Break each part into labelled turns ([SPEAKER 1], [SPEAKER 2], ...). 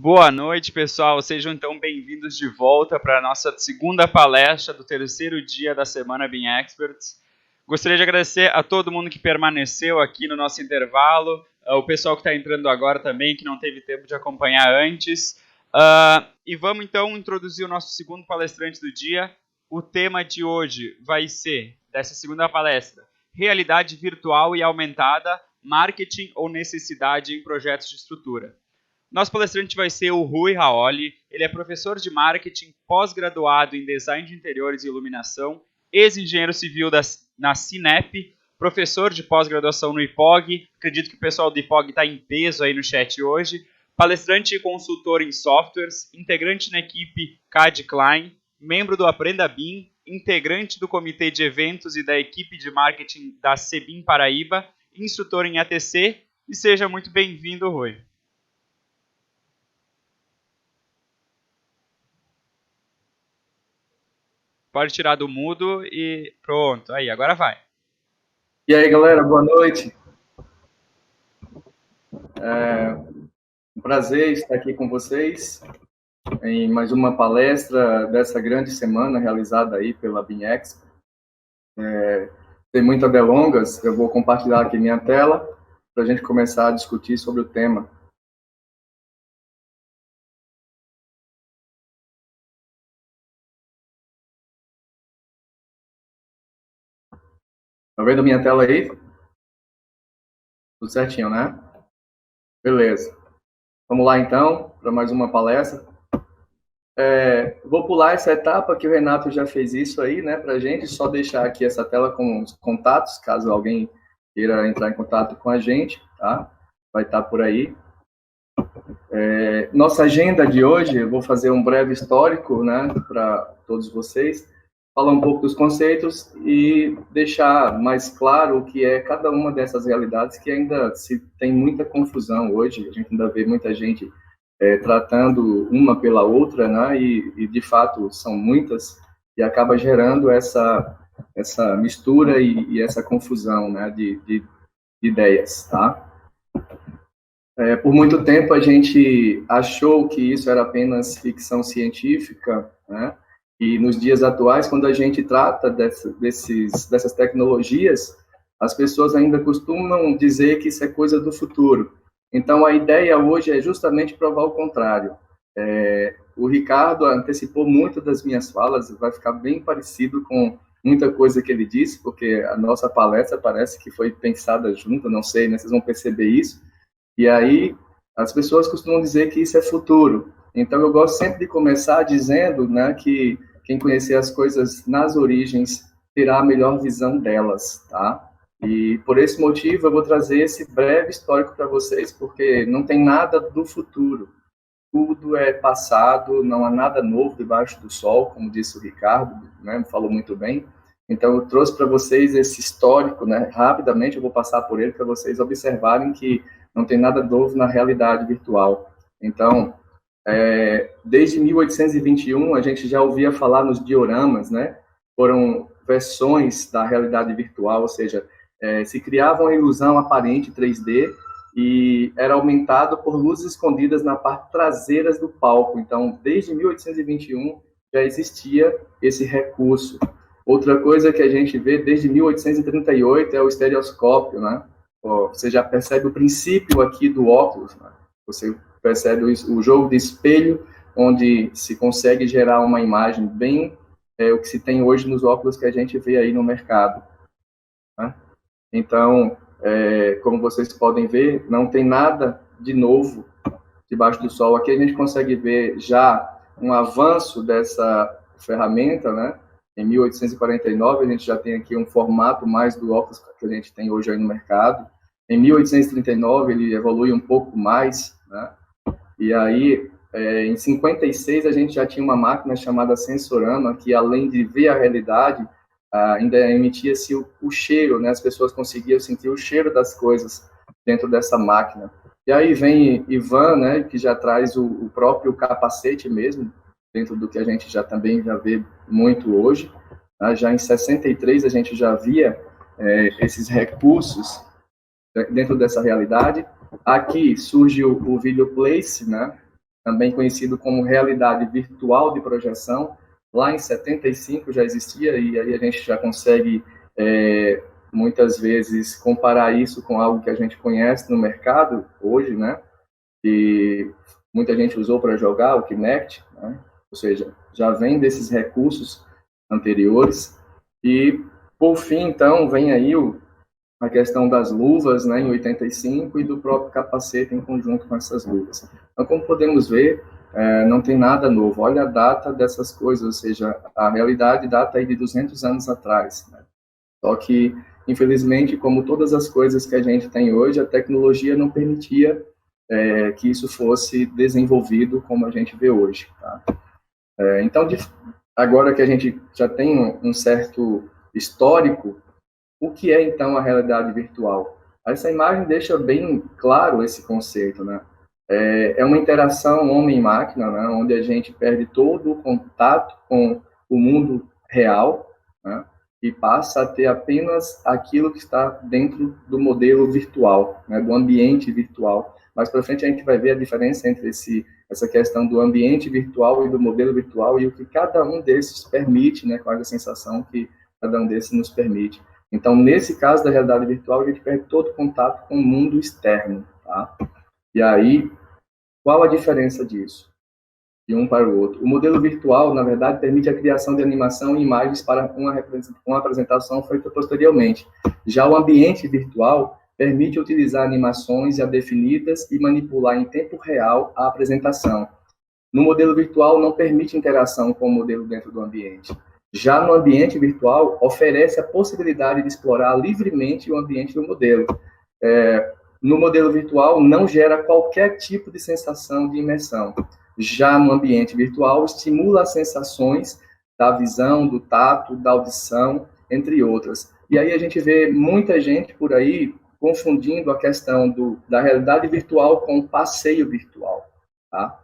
[SPEAKER 1] Boa noite, pessoal. Sejam então bem-vindos de volta para a nossa segunda palestra do terceiro dia da Semana BIM Experts. Gostaria de agradecer a todo mundo que permaneceu aqui no nosso intervalo, o pessoal que está entrando agora também, que não teve tempo de acompanhar antes. E vamos então introduzir o nosso segundo palestrante do dia. O tema de hoje vai ser, dessa segunda palestra, realidade virtual e aumentada, marketing ou necessidade em projetos de estrutura. Nosso palestrante vai ser o Rui Raoli. Ele é professor de marketing, pós-graduado em design de interiores e iluminação, ex-engenheiro civil na Cinep, professor de pós-graduação no IPOG. Acredito que o pessoal do IPOG está em peso aí no chat hoje. Palestrante e consultor em softwares, integrante na equipe CAD Klein, membro do Aprenda BIM, integrante do comitê de eventos e da equipe de marketing da CBIM Paraíba, instrutor em ATC. E seja muito bem-vindo, Rui. Pode tirar do mudo e pronto. Aí, agora vai.
[SPEAKER 2] E aí, galera, boa noite. Um prazer estar aqui com vocês em mais uma palestra dessa grande semana realizada aí pela BIM Expo. Tem muitas delongas, eu vou compartilhar aqui minha tela para a gente começar a discutir sobre o tema. Tá vendo minha tela aí? Tudo certinho, né? Beleza. Vamos lá, então, para mais uma palestra. Vou pular essa etapa que o Renato já fez isso aí, né, para a gente, só deixar aqui essa tela com os contatos, caso alguém queira entrar em contato com a gente, tá? Vai estar por aí. Nossa agenda de hoje, eu vou fazer um breve histórico, né, para todos vocês, falar um pouco dos conceitos e deixar mais claro o que é cada uma dessas realidades, que ainda se tem muita confusão hoje, a gente ainda vê muita gente tratando uma pela outra, né, e de fato são muitas, e acaba gerando essa mistura e essa confusão, né, de ideias, tá? Por muito tempo a gente achou que isso era apenas ficção científica, né? E nos dias atuais, quando a gente trata dessas tecnologias, as pessoas ainda costumam dizer que isso é coisa do futuro. Então, a ideia hoje é justamente provar o contrário. O Ricardo antecipou muito das minhas falas, vai ficar bem parecido com muita coisa que ele disse, porque a nossa palestra parece que foi pensada junto, não sei, né? Vocês vão perceber isso. E aí, as pessoas costumam dizer que isso é futuro. Então, eu gosto sempre de começar dizendo, né, que quem conhecer as coisas nas origens terá a melhor visão delas, tá? E por esse motivo, eu vou trazer esse breve histórico para vocês, porque não tem nada do futuro. Tudo é passado, não há nada novo debaixo do sol, como disse o Ricardo, né, falou muito bem. Então, eu trouxe para vocês esse histórico, né, rapidamente eu vou passar por ele para vocês observarem que não tem nada novo na realidade virtual. Então, desde 1821, a gente já ouvia falar nos dioramas, né? Foram versões da realidade virtual, ou seja, se criava uma ilusão aparente 3D e era aumentado por luzes escondidas na parte traseira do palco. Então, desde 1821, já existia esse recurso. Outra coisa que a gente vê desde 1838 é o estereoscópio, né? Você já percebe o princípio aqui do óculos, né? Você percebe o jogo de espelho, onde se consegue gerar uma imagem bem o que se tem hoje nos óculos que a gente vê aí no mercado, né? Então, como vocês podem ver, não tem nada de novo debaixo do sol. Aqui a gente consegue ver já um avanço dessa ferramenta, né? Em 1849, a gente já tem aqui um formato mais do óculos que a gente tem hoje aí no mercado. Em 1839, ele evolui um pouco mais, né? E aí, em 56, a gente já tinha uma máquina chamada Sensorama, que além de ver a realidade, ainda emitia-se o cheiro, né? As pessoas conseguiam sentir o cheiro das coisas dentro dessa máquina. E aí vem Ivan, né, que já traz o próprio capacete mesmo, dentro do que a gente já também já vê muito hoje. Tá? Já em 63 a gente já via esses recursos dentro dessa realidade. Aqui surge o Video Place, né, também conhecido como realidade virtual de projeção. Lá em 75 já existia, e aí a gente já consegue, muitas vezes, comparar isso com algo que a gente conhece no mercado hoje, né? E muita gente usou para jogar, o Kinect, né? Ou seja, já vem desses recursos anteriores. E, por fim, então, vem aí a questão das luvas, né, em 85, e do próprio capacete em conjunto com essas luvas. Então, como podemos ver, não tem nada novo. Olha a data dessas coisas, ou seja, a realidade data aí de 200 anos atrás, né? Só que, infelizmente, como todas as coisas que a gente tem hoje, a tecnologia não permitia que isso fosse desenvolvido como a gente vê hoje, tá? Então, agora que a gente já tem um certo histórico, o que é, então, a realidade virtual? Essa imagem deixa bem claro esse conceito, né? É uma interação homem-máquina, né? Onde a gente perde todo o contato com o mundo real, né? E passa a ter apenas aquilo que está dentro do modelo virtual, né? Do ambiente virtual. Mais para frente a gente vai ver a diferença entre essa questão do ambiente virtual e do modelo virtual e o que cada um desses permite, né? Qual é a sensação que cada um desses nos permite. Então, nesse caso da realidade virtual, a gente perde todo o contato com o mundo externo, tá? E aí, qual a diferença disso, de um para o outro? O modelo virtual, na verdade, permite a criação de animação e imagens para uma apresentação feita posteriormente. Já o ambiente virtual permite utilizar animações já definidas e manipular em tempo real a apresentação. No modelo virtual, não permite interação com o modelo dentro do ambiente. Já no ambiente virtual, oferece a possibilidade de explorar livremente o ambiente do modelo. No modelo virtual, não gera qualquer tipo de sensação de imersão. Já no ambiente virtual, estimula as sensações da visão, do tato, da audição, entre outras. E aí a gente vê muita gente por aí confundindo a questão da realidade virtual com o passeio virtual, tá?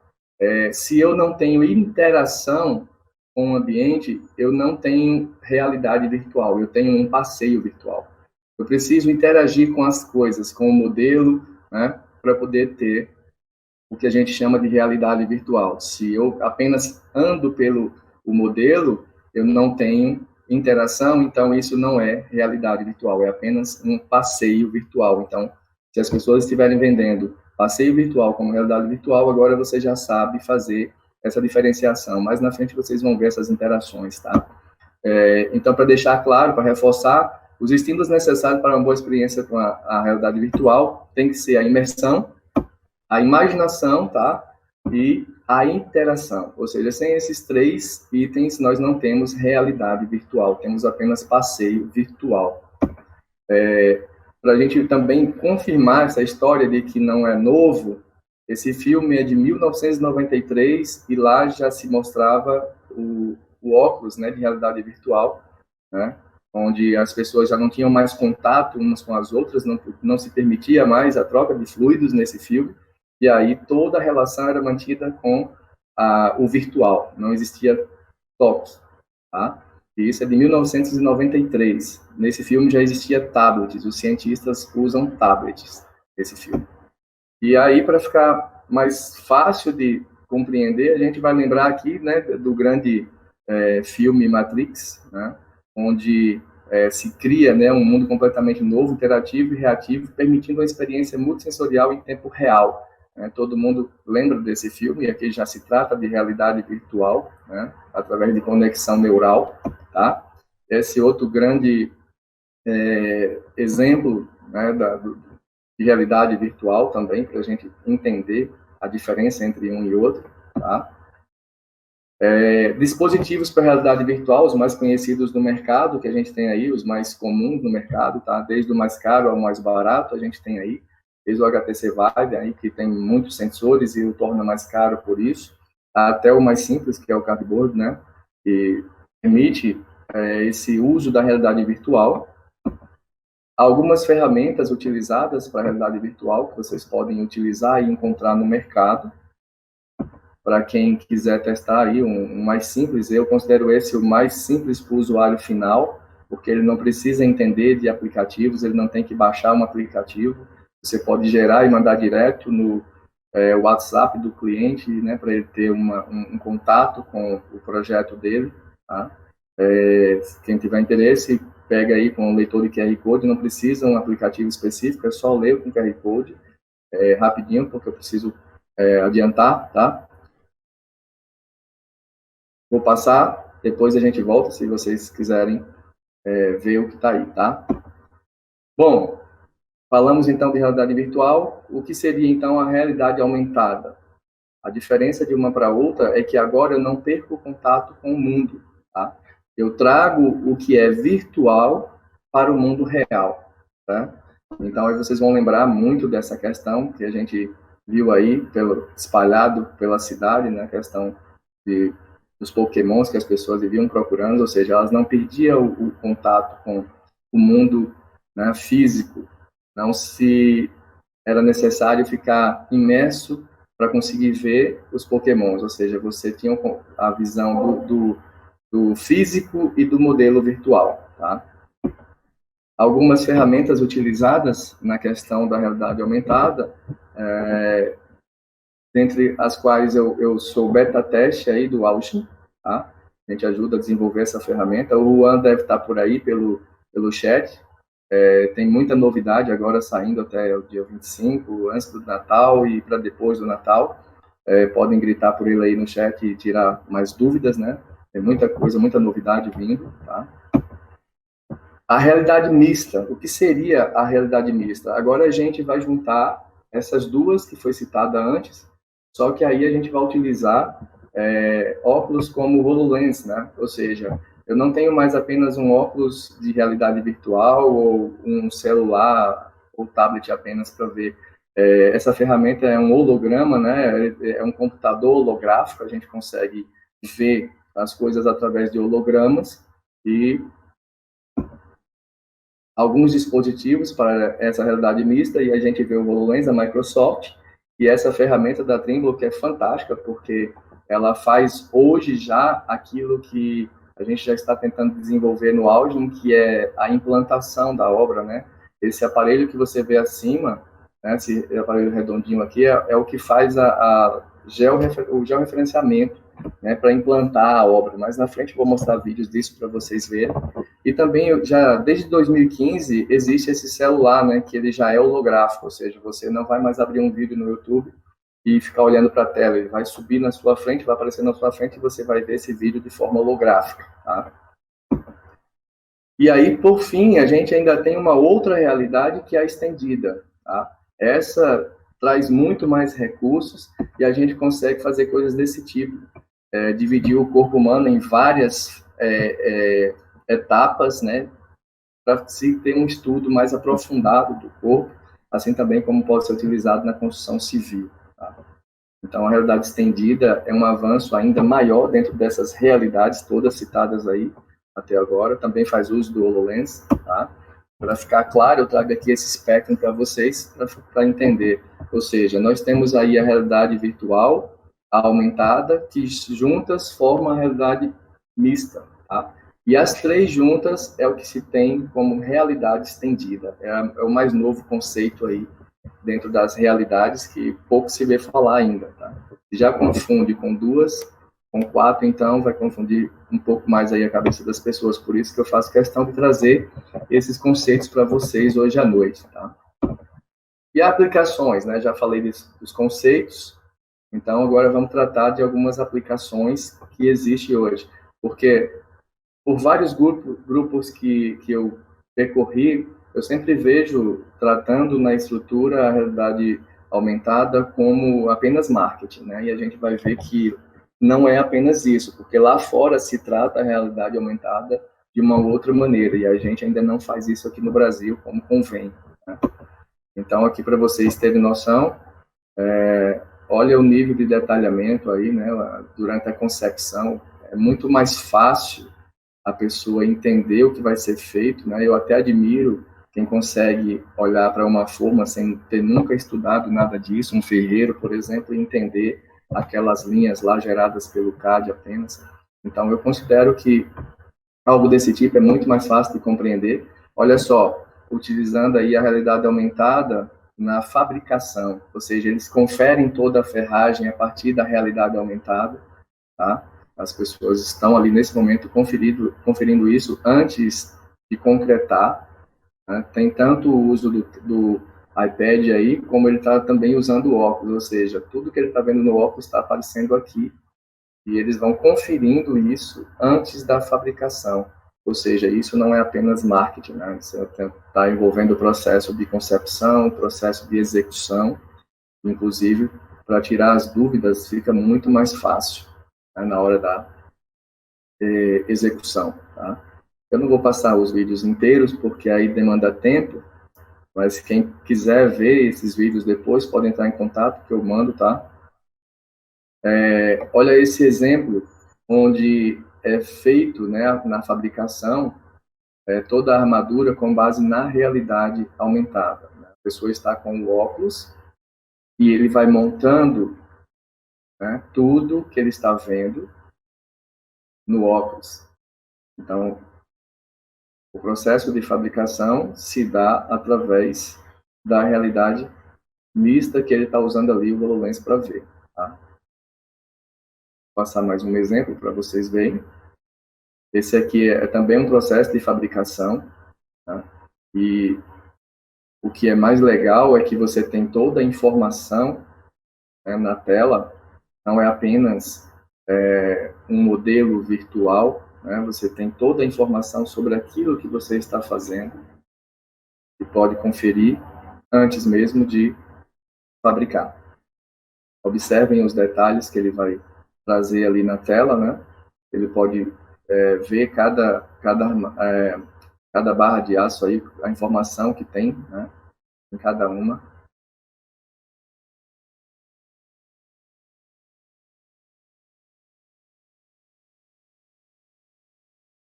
[SPEAKER 2] Se eu não tenho interação com o ambiente, eu não tenho realidade virtual, eu tenho um passeio virtual. Eu preciso interagir com as coisas, com o modelo, né, para poder ter o que a gente chama de realidade virtual. Se eu apenas ando pelo o modelo, eu não tenho interação, então isso não é realidade virtual, é apenas um passeio virtual. Então, se as pessoas estiverem vendendo passeio virtual como realidade virtual, agora você já sabe fazer essa diferenciação. Mais na frente vocês vão ver essas interações, tá? Então, para deixar claro, para reforçar, os estímulos necessários para uma boa experiência com a realidade virtual tem que ser a imersão, a imaginação, tá? E a interação. Ou seja, sem esses três itens, nós não temos realidade virtual, temos apenas passeio virtual. Para a gente também confirmar essa história de que não é novo, esse filme é de 1993 e lá já se mostrava o óculos, né, de realidade virtual, né, onde as pessoas já não tinham mais contato umas com as outras, não se permitia mais a troca de fluidos nesse filme, e aí toda a relação era mantida com o virtual, não existia toque, tá? E isso é de 1993. Nesse filme já existia tablets, os cientistas usam tablets nesse filme. E aí, para ficar mais fácil de compreender, a gente vai lembrar aqui, né, do grande filme Matrix, né, onde se cria, né, um mundo completamente novo, interativo e reativo, permitindo uma experiência multissensorial em tempo real. Todo mundo lembra desse filme, e aqui já se trata de realidade virtual, né, através de conexão neural, tá? Esse outro grande exemplo, né, de realidade virtual também, para a gente entender a diferença entre um e outro, tá? Dispositivos para realidade virtual, os mais conhecidos do mercado, que a gente tem aí, os mais comuns no mercado, tá? Desde o mais caro ao mais barato, a gente tem aí, desde o HTC Vive, aí, que tem muitos sensores e o torna mais caro por isso, até o mais simples, que é o Cardboard, né? Que permite esse uso da realidade virtual. Algumas ferramentas utilizadas para a realidade virtual que vocês podem utilizar e encontrar no mercado. Para quem quiser testar aí um mais simples, eu considero esse o mais simples para o usuário final, porque ele não precisa entender de aplicativos, ele não tem que baixar um aplicativo. Você pode gerar e mandar direto o WhatsApp do cliente, né, para ele ter um contato com o projeto dele, tá? Quem tiver interesse, pega aí com o leitor de QR Code, não precisa um aplicativo específico, é só ler com QR Code, rapidinho, porque eu preciso adiantar, tá? Vou passar, depois a gente volta, se vocês quiserem ver o que está aí, tá? Bom, falamos então de realidade virtual. O que seria então a realidade aumentada? A diferença de uma para outra é que agora eu não perco o contato com o mundo, tá? Eu trago o que é virtual para o mundo real, tá? Então aí vocês vão lembrar muito dessa questão que a gente viu aí espalhado pela cidade, né? A questão dos Pokémons que as pessoas viviam procurando, ou seja, elas não perdiam o contato com o mundo, né, físico, não se era necessário ficar imerso para conseguir ver os Pokémons, ou seja, você tinha a visão do físico e do modelo virtual, tá? Algumas ferramentas utilizadas na questão da realidade aumentada, dentre as quais eu sou beta-teste aí do Auxin, tá? A gente ajuda a desenvolver essa ferramenta. O Juan deve estar por aí pelo chat. Tem muita novidade agora saindo até o dia 25, antes do Natal e para depois do Natal. Podem gritar por ele aí no chat e tirar mais dúvidas, né? Tem muita coisa, muita novidade vindo, tá? A realidade mista. O que seria a realidade mista? Agora a gente vai juntar essas duas que foi citada antes, só que aí a gente vai utilizar óculos como HoloLens, né? Ou seja, eu não tenho mais apenas um óculos de realidade virtual ou um celular ou tablet apenas para ver. Essa ferramenta é um holograma, né? É um computador holográfico, a gente consegue ver as coisas através de hologramas e alguns dispositivos para essa realidade mista, e a gente vê o HoloLens da Microsoft, e essa ferramenta da Trimble que é fantástica, porque ela faz hoje já aquilo que a gente já está tentando desenvolver no Audium, que é a implantação da obra, né? Esse aparelho que você vê acima, né, esse aparelho redondinho aqui, é o que faz o georreferenciamento, né, para implantar a obra. Mais na frente eu vou mostrar vídeos disso para vocês verem. E também, já desde 2015, existe esse celular, né, que ele já é holográfico, ou seja, você não vai mais abrir um vídeo no YouTube e ficar olhando para a tela, ele vai subir na sua frente, vai aparecer na sua frente e você vai ver esse vídeo de forma holográfica, tá? E aí, por fim, a gente ainda tem uma outra realidade que é a estendida, tá? Essa traz muito mais recursos e a gente consegue fazer coisas desse tipo, dividir o corpo humano em várias etapas, né, para se ter um estudo mais aprofundado do corpo, assim também como pode ser utilizado na construção civil, tá? Então, a realidade estendida é um avanço ainda maior dentro dessas realidades todas citadas aí até agora. Também faz uso do HoloLens, tá? Para ficar claro, eu trago aqui esse espectro para vocês, para entender. Ou seja, nós temos aí a realidade virtual, a aumentada, que juntas formam a realidade mista, tá? E as três juntas é o que se tem como realidade estendida. É o mais novo conceito aí dentro das realidades que pouco se vê falar ainda, tá? Já confunde com duas, com quatro, então vai confundir um pouco mais aí a cabeça das pessoas. Por isso que eu faço questão de trazer esses conceitos para vocês hoje à noite, tá? E aplicações, né? Já falei dos conceitos, então agora vamos tratar de algumas aplicações que existem hoje. Porque por vários grupos que eu percorri, eu sempre vejo tratando na estrutura a realidade aumentada como apenas marketing, né? E a gente vai ver que não é apenas isso, porque lá fora se trata a realidade aumentada de uma outra maneira, e a gente ainda não faz isso aqui no Brasil como convém, né? Então, aqui para vocês terem noção, olha o nível de detalhamento aí, né? Durante a concepção, é muito mais fácil a pessoa entender o que vai ser feito, né? Eu até admiro quem consegue olhar para uma forma sem ter nunca estudado nada disso, um ferreiro, por exemplo, e entender aquelas linhas lá geradas pelo CAD apenas. Então, eu considero que algo desse tipo é muito mais fácil de compreender. Olha só, utilizando aí a realidade aumentada, na fabricação, ou seja, eles conferem toda a ferragem a partir da realidade aumentada, tá? As pessoas estão ali nesse momento conferindo isso antes de concretar, né? Tem tanto o uso do iPad aí, como ele está também usando o óculos, ou seja, tudo que ele está vendo no óculos está aparecendo aqui, e eles vão conferindo isso antes da fabricação. Ou seja, isso não é apenas marketing, né? Isso está envolvendo o processo de concepção, o processo de execução, inclusive, para tirar as dúvidas fica muito mais fácil, né, na hora da execução. Tá? Eu não vou passar os vídeos inteiros, porque aí demanda tempo, mas quem quiser ver esses vídeos depois, pode entrar em contato, que eu mando, tá? Olha esse exemplo, onde é feito, né, na fabricação, toda a armadura com base na realidade aumentada. Né? A pessoa está com o óculos e ele vai montando, né, tudo que ele está vendo no óculos. Então, o processo de fabricação se dá através da realidade mista que ele está usando ali o HoloLens para ver. Tá? Vou passar mais um exemplo para vocês verem. Esse aqui é também um processo de fabricação, tá? E o que é mais legal é que você tem toda a informação, né, na tela, não é apenas um modelo virtual, né? Você tem toda a informação sobre aquilo que você está fazendo e pode conferir antes mesmo de fabricar. Observem os detalhes que ele vai trazer ali na tela, né? Ele pode ver cada barra de aço aí, a informação que tem, né, em cada uma.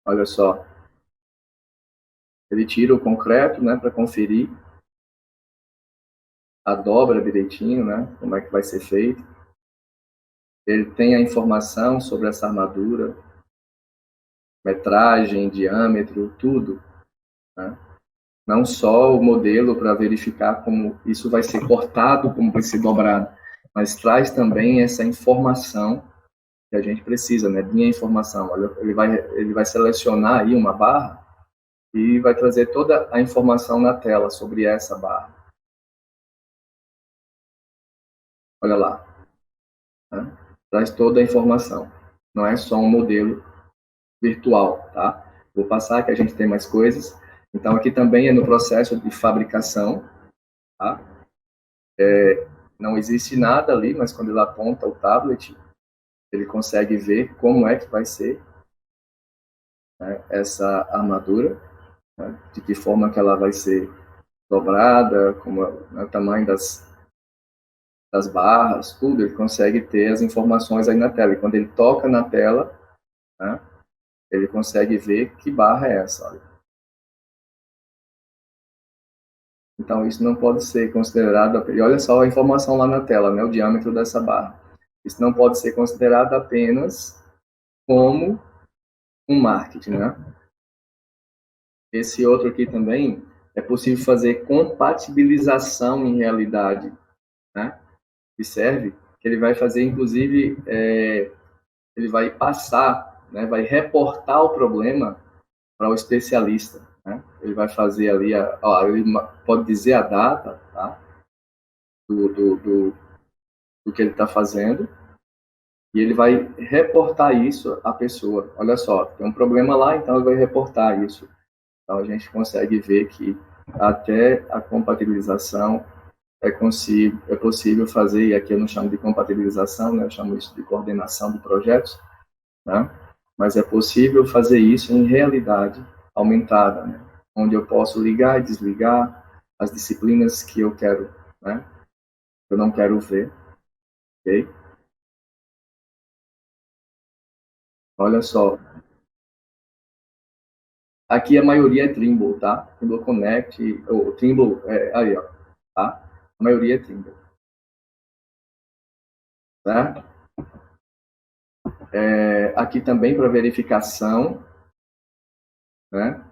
[SPEAKER 2] Olha só, ele tira o concreto, né, para conferir a dobra direitinho, né, como é que vai ser feito. Ele tem a informação sobre essa armadura, metragem, diâmetro, tudo, né? Não só o modelo para verificar como isso vai ser cortado, como vai ser dobrado, mas traz também essa informação que a gente precisa, né? Minha informação. Olha, ele vai selecionar aí uma barra e vai trazer toda a informação na tela sobre essa barra. Olha lá, né? Traz toda a informação. Não é só um modelo virtual, tá? Vou passar que a gente tem mais coisas. Então aqui também é no processo de fabricação, tá? Não existe nada ali, mas quando ele aponta o tablet, ele consegue ver como é que vai ser, né, essa armadura, né, de que forma que ela vai ser dobrada, como é o tamanho das barras, tudo, ele consegue ter as informações aí na tela. E quando ele toca na tela, né, ele consegue ver que barra é essa. Olha. Então, isso não pode ser considerado... E olha só a informação lá na tela, né, o diâmetro dessa barra. Isso não pode ser considerado apenas como um marketing, né? Esse outro aqui também é possível fazer compatibilização em realidade, né? Observe que ele vai fazer, inclusive, ele vai passar, né? Vai reportar o problema para o especialista, né? Ele vai fazer ali, ele pode dizer a data, tá? Do que ele está fazendo, e ele vai reportar isso à pessoa. Olha só, tem um problema lá, então ele vai reportar isso. Então a gente consegue ver que até a compatibilização é possível fazer, e aqui eu não chamo de compatibilização, né? Eu chamo isso de coordenação de projetos, né? Mas é possível fazer isso em realidade aumentada, né? Onde eu posso ligar e desligar as disciplinas que eu quero, né? Eu não quero ver, ok? Olha só, aqui a maioria é Trimble, tá? Trimble Connect, ou Trimble, aí, ó, tá? A maioria é Trimble, tá? Aqui também para verificação, né?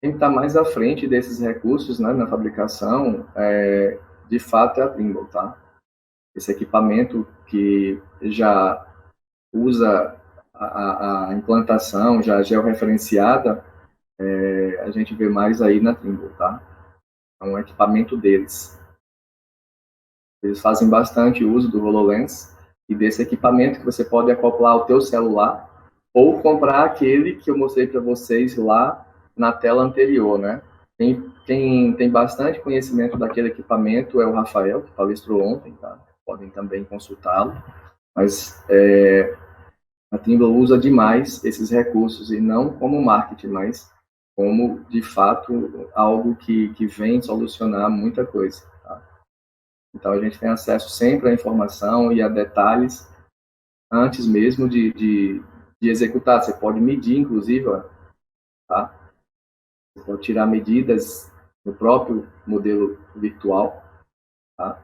[SPEAKER 2] quem está mais à frente desses recursos, né, na fabricação, de fato, é a Trimble, tá? Esse equipamento que já usa a implantação já georreferenciada, a gente vê mais aí na Trimble, tá? É um equipamento deles. Eles fazem bastante uso do HoloLens e desse equipamento que você pode acoplar ao teu celular ou comprar aquele que eu mostrei para vocês lá na tela anterior, né? Quem tem bastante conhecimento daquele equipamento é o Rafael, que palestrou ontem, tá? Podem também consultá-lo. Mas a Trimble usa demais esses recursos, e não como marketing, mas como, de fato, algo que vem solucionar muita coisa. Tá? Então, a gente tem acesso sempre à informação e a detalhes antes mesmo de executar. Você pode medir, inclusive, tá? Você pode tirar medidas no próprio modelo virtual. Tá?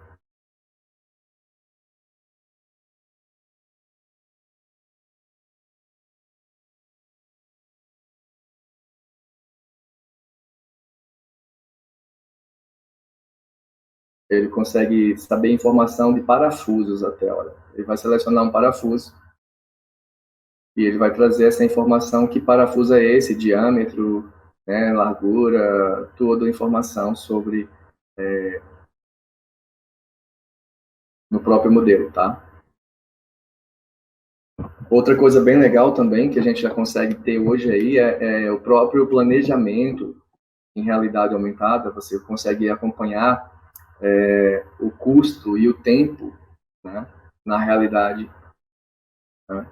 [SPEAKER 2] Ele consegue saber informação de parafusos até, olha. Ele vai selecionar um parafuso e ele vai trazer essa informação, que parafuso é esse, diâmetro, né, largura, toda a informação sobre no próprio modelo, tá? Outra coisa bem legal também que a gente já consegue ter hoje aí é o próprio planejamento em realidade aumentada. Você consegue acompanhar o custo e o tempo, né, na realidade. Né?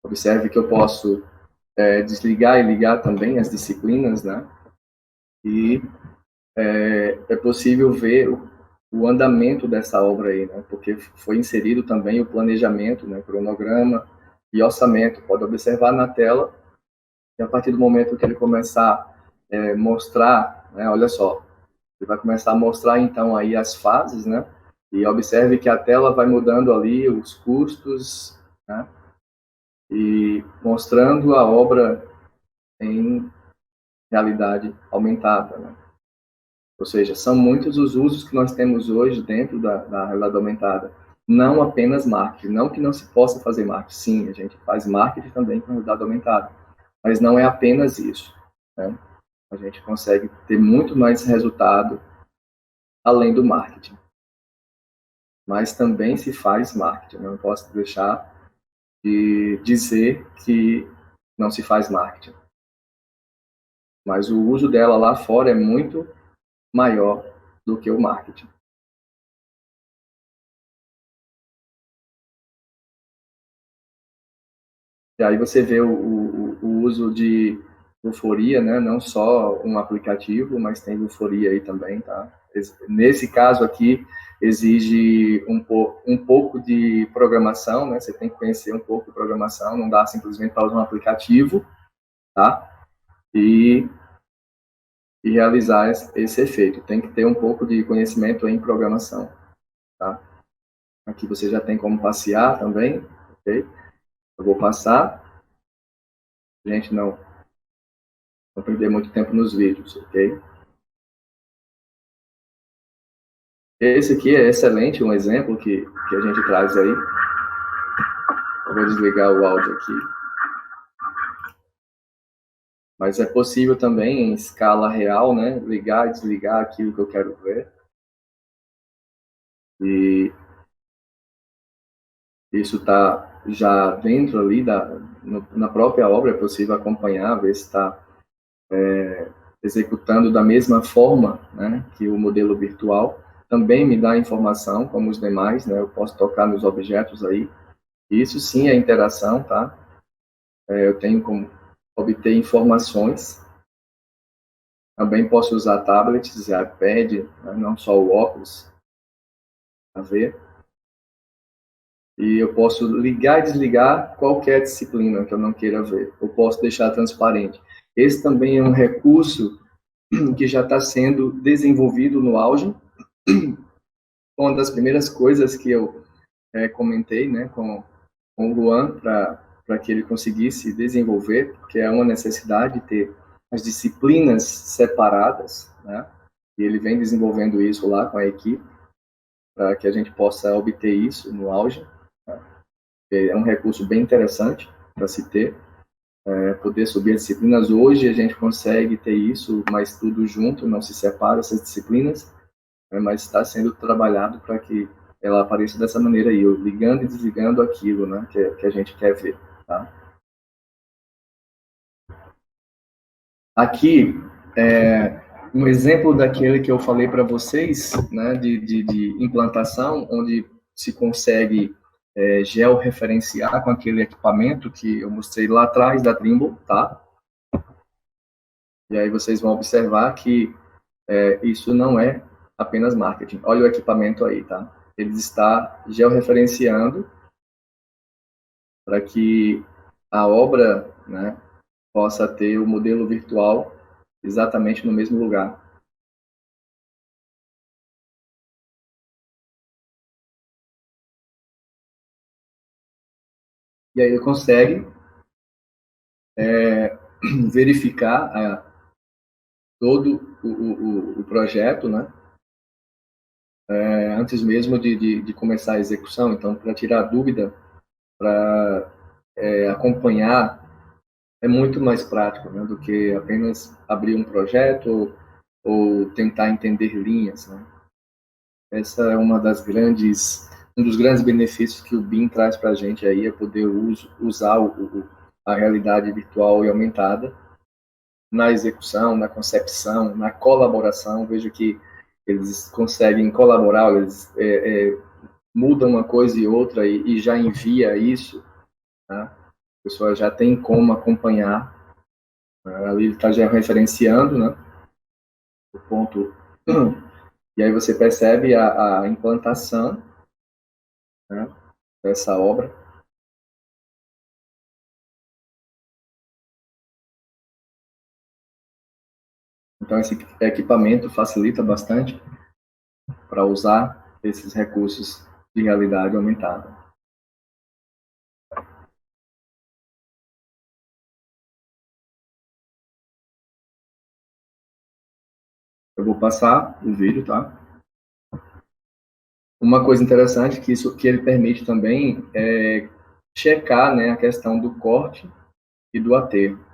[SPEAKER 2] Observe que eu posso desligar e ligar também as disciplinas, né? E é possível ver o andamento dessa obra aí, né? Porque foi inserido também o planejamento, né? Cronograma e orçamento. Pode observar na tela, e a partir do momento que ele começar a mostrar, né? Olha só, ele vai começar a mostrar então aí as fases, né? E observe que a tela vai mudando ali os custos, né? E mostrando a obra em realidade aumentada, né? Ou seja, são muitos os usos que nós temos hoje dentro da realidade aumentada. Não apenas marketing, não que não se possa fazer marketing. Sim, a gente faz marketing também com realidade aumentada, mas não é apenas isso, né? A gente consegue ter muito mais resultado além do marketing. Mas também se faz marketing. Eu não posso deixar de dizer que não se faz marketing. Mas o uso dela lá fora é muito maior do que o marketing. E aí você vê o uso de Vuforia, né? Não só um aplicativo, mas tem Vuforia aí também, tá? Nesse caso aqui, exige um pouco de programação, né? Você tem que conhecer um pouco de programação, não dá simplesmente para usar um aplicativo, tá? E realizar esse efeito. Tem que ter um pouco de conhecimento em programação, tá? Aqui você já tem como passear também, ok? Eu vou passar. A gente não perder muito tempo nos vídeos, ok? Esse aqui é excelente, um exemplo que a gente traz aí. Eu vou desligar o áudio aqui. Mas é possível também, em escala real, né, ligar e desligar aquilo que eu quero ver. E isso está já dentro ali na própria obra, é possível acompanhar, ver se está executando da mesma forma, né, que o modelo virtual. Também me dá informação, como os demais, né, eu posso tocar nos objetos aí. Isso sim é interação, tá? Eu tenho como obter informações. Também posso usar tablets e iPad, né, não só o óculos, a ver. E eu posso ligar e desligar qualquer disciplina que eu não queira ver. Eu posso deixar transparente. Esse também é um recurso que já está sendo desenvolvido no Auge. Uma das primeiras coisas que eu comentei, né, com o Luan, para que ele conseguisse desenvolver, porque é uma necessidade ter as disciplinas separadas, né? E ele vem desenvolvendo isso lá com a equipe, para que a gente possa obter isso no auge. Né? É um recurso bem interessante para se ter, poder subir as disciplinas. Hoje a gente consegue ter isso, mas tudo junto, não se separa essas disciplinas, mas está sendo trabalhado para que ela apareça dessa maneira aí, ligando e desligando aquilo, né, que a gente quer ver. Tá? Aqui, um exemplo daquele que eu falei para vocês, né, de implantação, onde se consegue georreferenciar com aquele equipamento que eu mostrei lá atrás da Trimble, tá? E aí vocês vão observar que isso não é apenas marketing. Olha o equipamento aí, tá? Ele está georreferenciando para que a obra, né, possa ter o modelo virtual exatamente no mesmo lugar. E aí ele consegue verificar todo o projeto, né? Antes mesmo de começar a execução. Então, para tirar dúvida, para acompanhar, é muito mais prático, né, do que apenas abrir um projeto ou tentar entender linhas, né? Essa é um dos grandes benefícios que o BIM traz para a gente aí, é poder usar a realidade virtual e aumentada na execução, na concepção, na colaboração. Vejo que eles conseguem colaborar, eles mudam uma coisa e outra e já envia isso, né? A pessoa já tem como acompanhar, ali ele está já referenciando, né, o ponto, e aí você percebe a implantação, né, dessa obra. Então esse equipamento facilita bastante para usar esses recursos de realidade aumentada. Eu vou passar o vídeo, tá? Uma coisa interessante que ele permite também é checar, né, a questão do corte e do aterro.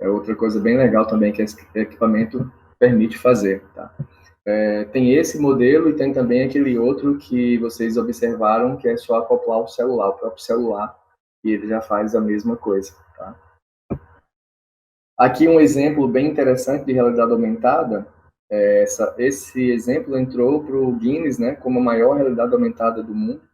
[SPEAKER 2] É outra coisa bem legal também que esse equipamento permite fazer, tá? Tem esse modelo e tem também aquele outro que vocês observaram, que é só acoplar o próprio celular, e ele já faz a mesma coisa, tá? Aqui um exemplo bem interessante de realidade aumentada. Esse exemplo entrou para o Guinness, né, como a maior realidade aumentada do mundo.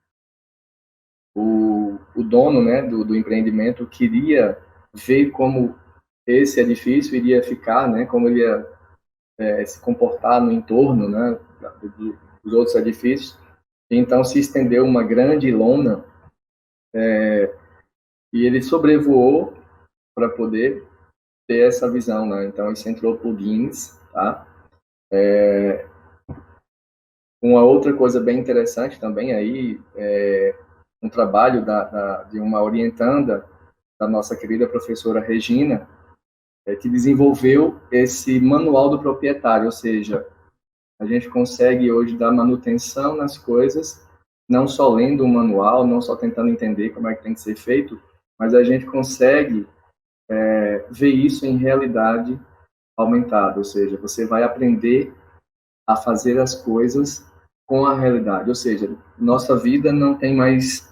[SPEAKER 2] O dono, né, do empreendimento queria ver como esse edifício iria ficar, né, como ele ia se comportar no entorno, né, dos outros edifícios. Então se estendeu uma grande lona e ele sobrevoou para poder ter essa visão, né? Então isso entrou para o Guinness, tá? Uma outra coisa bem interessante também aí, um trabalho de uma orientanda da nossa querida professora Regina, que desenvolveu esse manual do proprietário, ou seja, a gente consegue hoje dar manutenção nas coisas, não só lendo o manual, não só tentando entender como é que tem que ser feito, mas a gente consegue ver isso em realidade aumentada, ou seja, você vai aprender a fazer as coisas com a realidade, ou seja, nossa vida não tem mais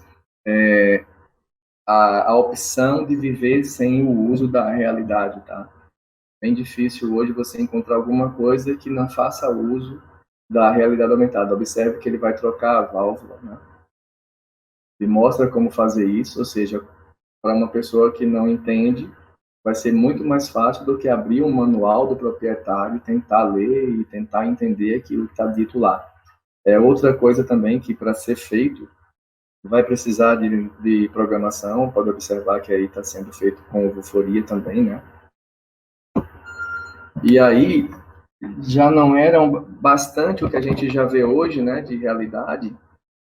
[SPEAKER 2] a opção de viver sem o uso da realidade, tá? Bem difícil hoje você encontrar alguma coisa que não faça uso da realidade aumentada. Observe que ele vai trocar a válvula, né? E mostra como fazer isso, ou seja, para uma pessoa que não entende, vai ser muito mais fácil do que abrir um manual do proprietário, tentar ler e tentar entender aquilo que está dito lá. Outra coisa também que, para ser feito, vai precisar de programação. Pode observar que aí está sendo feito com Vuforia também, né? E aí já não era bastante o que a gente já vê hoje, né, de realidade.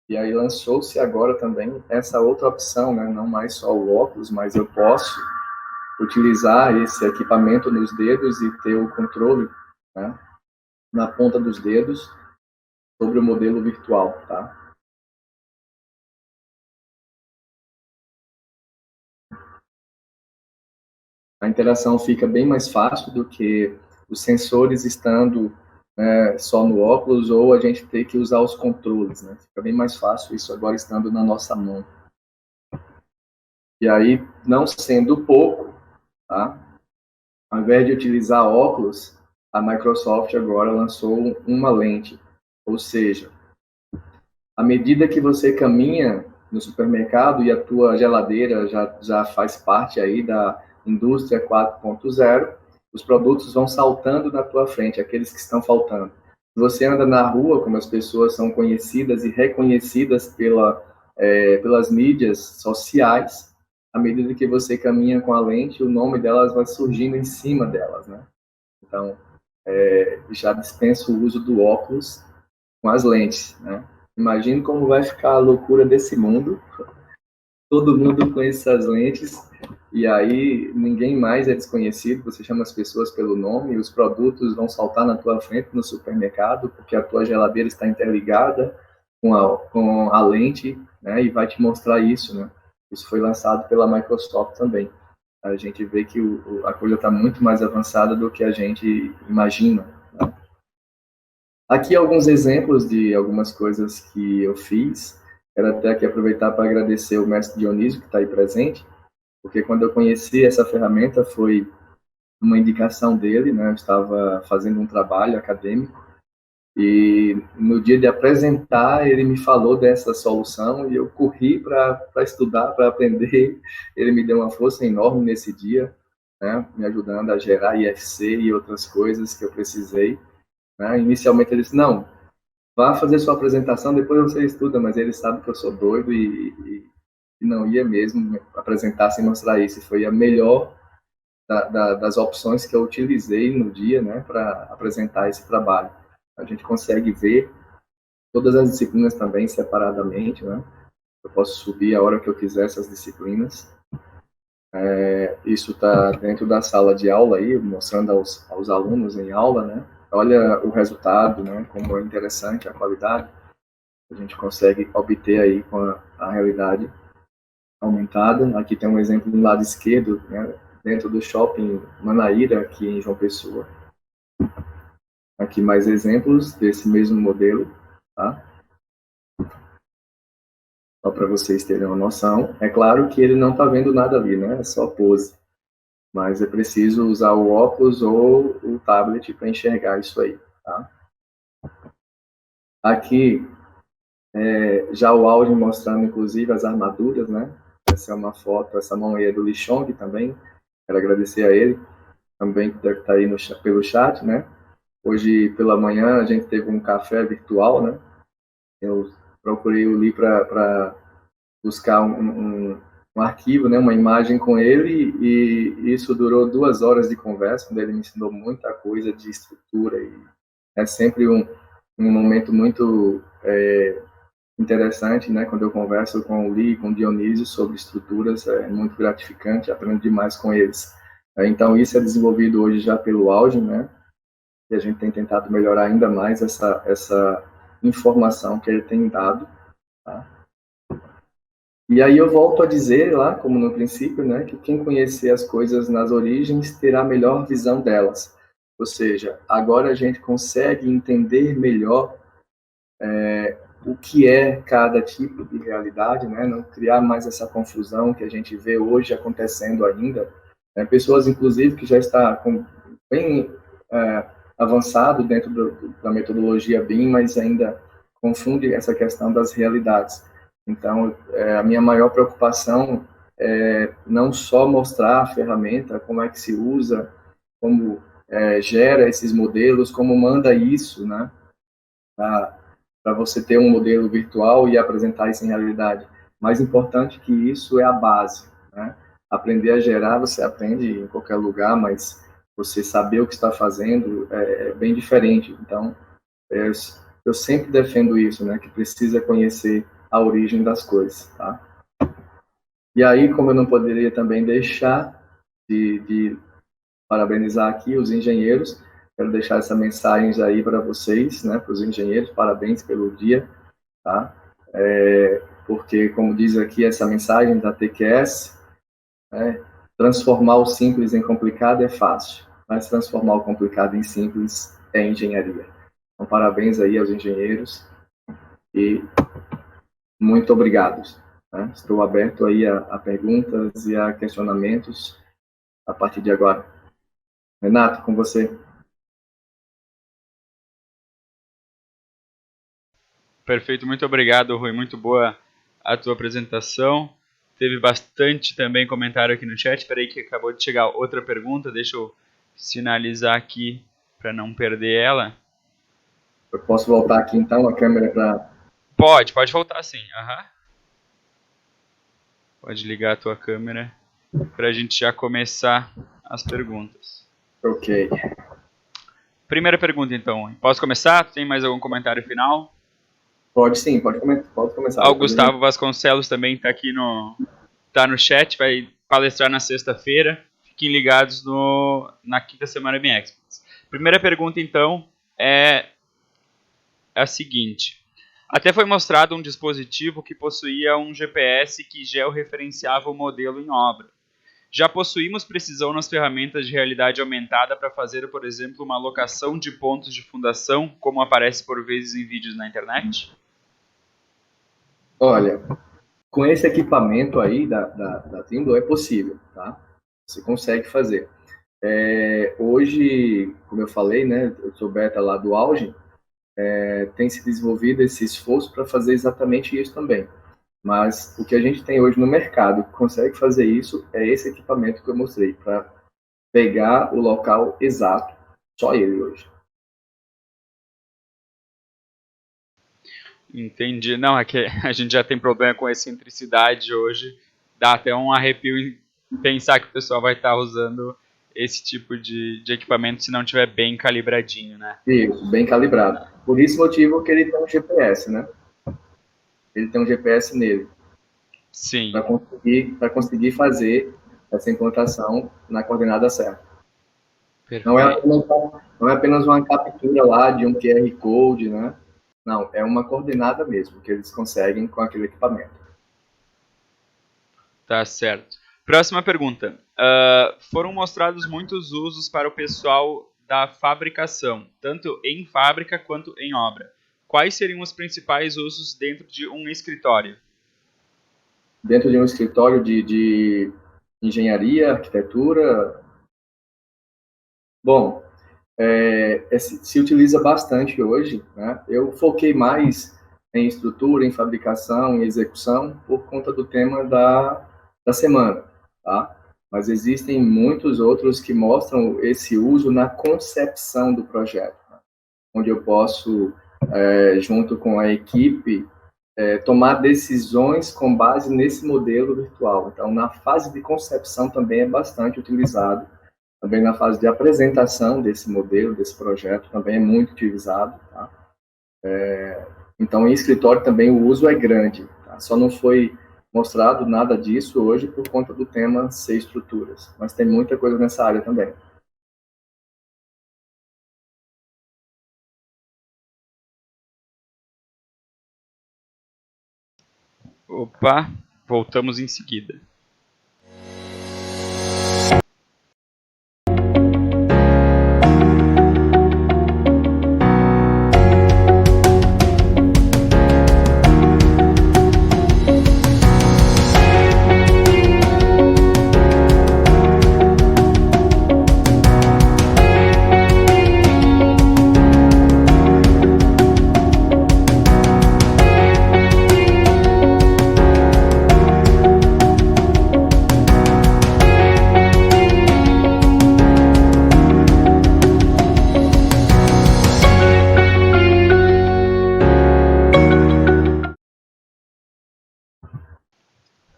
[SPEAKER 2] E aí lançou-se agora também essa outra opção, né, não mais só o óculos, mas eu posso utilizar esse equipamento nos dedos e ter o controle, né, na ponta dos dedos sobre o modelo virtual, tá? A interação fica bem mais fácil do que os sensores estando, né, só no óculos, ou a gente ter que usar os controles, né? Fica bem mais fácil isso agora estando na nossa mão. E aí, não sendo pouco, tá? Ao invés de utilizar óculos, a Microsoft agora lançou uma lente. Ou seja, à medida que você caminha no supermercado e a tua geladeira já faz parte aí da indústria 4.0, os produtos vão saltando na tua frente, aqueles que estão faltando. Se você anda na rua, como as pessoas são conhecidas e reconhecidas pelas mídias sociais, à medida que você caminha com a lente, o nome delas vai surgindo em cima delas, né? Então, já dispensa o uso do óculos com as lentes, né? Imagine como vai ficar a loucura desse mundo, todo mundo com essas lentes, e aí ninguém mais é desconhecido, você chama as pessoas pelo nome, e os produtos vão saltar na tua frente no supermercado, porque a tua geladeira está interligada com a lente, né, e vai te mostrar isso, né? Isso foi lançado pela Microsoft também. A gente vê que a coisa está muito mais avançada do que a gente imagina, né? Aqui alguns exemplos de algumas coisas que eu fiz. Quero até aqui aproveitar para agradecer o mestre Dionísio, que está aí presente, porque quando eu conheci essa ferramenta foi uma indicação dele, né? Eu estava fazendo um trabalho acadêmico e no dia de apresentar ele me falou dessa solução e eu corri para estudar, para aprender. Ele me deu uma força enorme nesse dia, né? Me ajudando a gerar IFC e outras coisas que eu precisei, né? Inicialmente ele disse, não, vá fazer sua apresentação, depois você estuda, mas ele sabe que eu sou doido e não ia mesmo apresentar sem mostrar isso. Foi a melhor das opções que eu utilizei no dia, né, para apresentar esse trabalho. A gente consegue ver todas as disciplinas também separadamente, né? Eu posso subir a hora que eu quiser essas disciplinas. Isso está dentro da sala de aula aí, mostrando aos alunos em aula, né? Olha o resultado, né? Como é interessante a qualidade que a gente consegue obter aí com a realidade aumentada. Aqui tem um exemplo do lado esquerdo, né? Dentro do shopping Manaíra, aqui em João Pessoa. Aqui mais exemplos desse mesmo modelo, tá? Só para vocês terem uma noção. É claro que ele não está vendo nada ali, né? É só pose. Mas é preciso usar o óculos ou o tablet para enxergar isso aí, tá? Aqui, já o áudio mostrando, inclusive, as armaduras, né? Essa é uma foto, essa mão aí é do Lichong também. Quero agradecer a ele, também que deve estar aí pelo chat, né? Hoje, pela manhã, a gente teve um café virtual, né? Eu procurei o Li para buscar um arquivo, né, uma imagem com ele, e isso durou 2 horas de conversa, onde ele me ensinou muita coisa de estrutura, e é sempre um momento muito interessante, né, quando eu converso com o Li, com o Dionísio sobre estruturas, é muito gratificante, aprendo demais com eles. Então, isso é desenvolvido hoje já pelo áudio, né, e a gente tem tentado melhorar ainda mais essa informação que ele tem dado, tá? E aí eu volto a dizer lá, como no princípio, né, que quem conhecer as coisas nas origens terá melhor visão delas. Ou seja, agora a gente consegue entender melhor o que é cada tipo de realidade, né, não criar mais essa confusão que a gente vê hoje acontecendo ainda. Pessoas, inclusive, que já está bem avançado dentro da metodologia BIM, mas ainda confunde essa questão das realidades. Então, a minha maior preocupação é não só mostrar a ferramenta, como é que se usa, como gera esses modelos, como manda isso, né, para você ter um modelo virtual e apresentar isso em realidade. Mais importante que isso é a base, né? Aprender a gerar, você aprende em qualquer lugar, mas você saber o que está fazendo é bem diferente. Então, eu sempre defendo isso, né, que precisa conhecer a origem das coisas, tá? E aí, como eu não poderia também deixar de parabenizar aqui os engenheiros. Quero deixar essa mensagem aí para vocês, né, para os engenheiros, parabéns pelo dia, tá? Porque, como diz aqui essa mensagem da TQS, né, transformar o simples em complicado é fácil, mas transformar o complicado em simples é engenharia. Então, parabéns aí aos engenheiros e muito obrigado. Né? Estou aberto aí a perguntas e a questionamentos a partir de agora. Renato, com você.
[SPEAKER 1] Perfeito, muito obrigado, Rui. Muito boa a tua apresentação. Teve bastante também comentário aqui no chat. Espera aí que acabou de chegar outra pergunta. Deixa eu sinalizar aqui para não perder ela.
[SPEAKER 2] Eu posso voltar aqui então a câmera para...
[SPEAKER 1] Pode voltar sim. Uhum. Pode ligar a tua câmera para a gente já começar as perguntas.
[SPEAKER 2] Ok.
[SPEAKER 1] Primeira pergunta então. Posso começar? Tem mais algum comentário final?
[SPEAKER 2] Pode sim, pode começar.
[SPEAKER 1] O Gustavo Vasconcelos também está aqui no chat, vai palestrar na sexta-feira. Fiquem ligados na quinta semana BIM Experts. Primeira pergunta, então, é a seguinte. Até foi mostrado um dispositivo que possuía um GPS que georreferenciava o modelo em obra. Já possuímos precisão nas ferramentas de realidade aumentada para fazer, por exemplo, uma alocação de pontos de fundação, como aparece por vezes em vídeos na internet?
[SPEAKER 2] Olha, com esse equipamento aí da Tindle é possível, tá? Você consegue fazer. Hoje, como eu falei, né, eu sou beta lá do Auge, tem se desenvolvido esse esforço para fazer exatamente isso também. Mas o que a gente tem hoje no mercado que consegue fazer isso é esse equipamento que eu mostrei, para pegar o local exato, só ele hoje.
[SPEAKER 1] Entendi. Não, é que a gente já tem problema com excentricidade hoje. Dá até um arrepio em pensar que o pessoal vai estar usando esse tipo de equipamento se não tiver bem calibradinho, né?
[SPEAKER 2] Isso, bem calibrado. Por esse motivo que ele tem um GPS, né? Ele tem um GPS nele.
[SPEAKER 1] Sim.
[SPEAKER 2] Para conseguir fazer essa implantação na coordenada certa. Não é apenas uma captura lá de um QR Code, né? Não, é uma coordenada mesmo que eles conseguem com aquele equipamento.
[SPEAKER 1] Tá certo. Próxima pergunta. Foram mostrados muitos usos para o pessoal da fabricação, tanto em fábrica quanto em obra. Quais seriam os principais usos dentro de um escritório?
[SPEAKER 2] Dentro de um escritório de engenharia, arquitetura, bom, se utiliza bastante hoje, né? Eu foquei mais em estrutura, em fabricação, em execução, por conta do tema da semana, tá? Mas existem muitos outros que mostram esse uso na concepção do projeto, né? Onde eu posso, junto com a equipe, tomar decisões com base nesse modelo virtual. Então, na fase de concepção também é bastante utilizado. Também na fase de apresentação desse modelo, desse projeto, também é muito utilizado. Tá? Então, em escritório também o uso é grande. Tá? Só não foi mostrado nada disso hoje por conta do tema ser estruturas. Mas tem muita coisa nessa área também.
[SPEAKER 1] Opa, voltamos em seguida.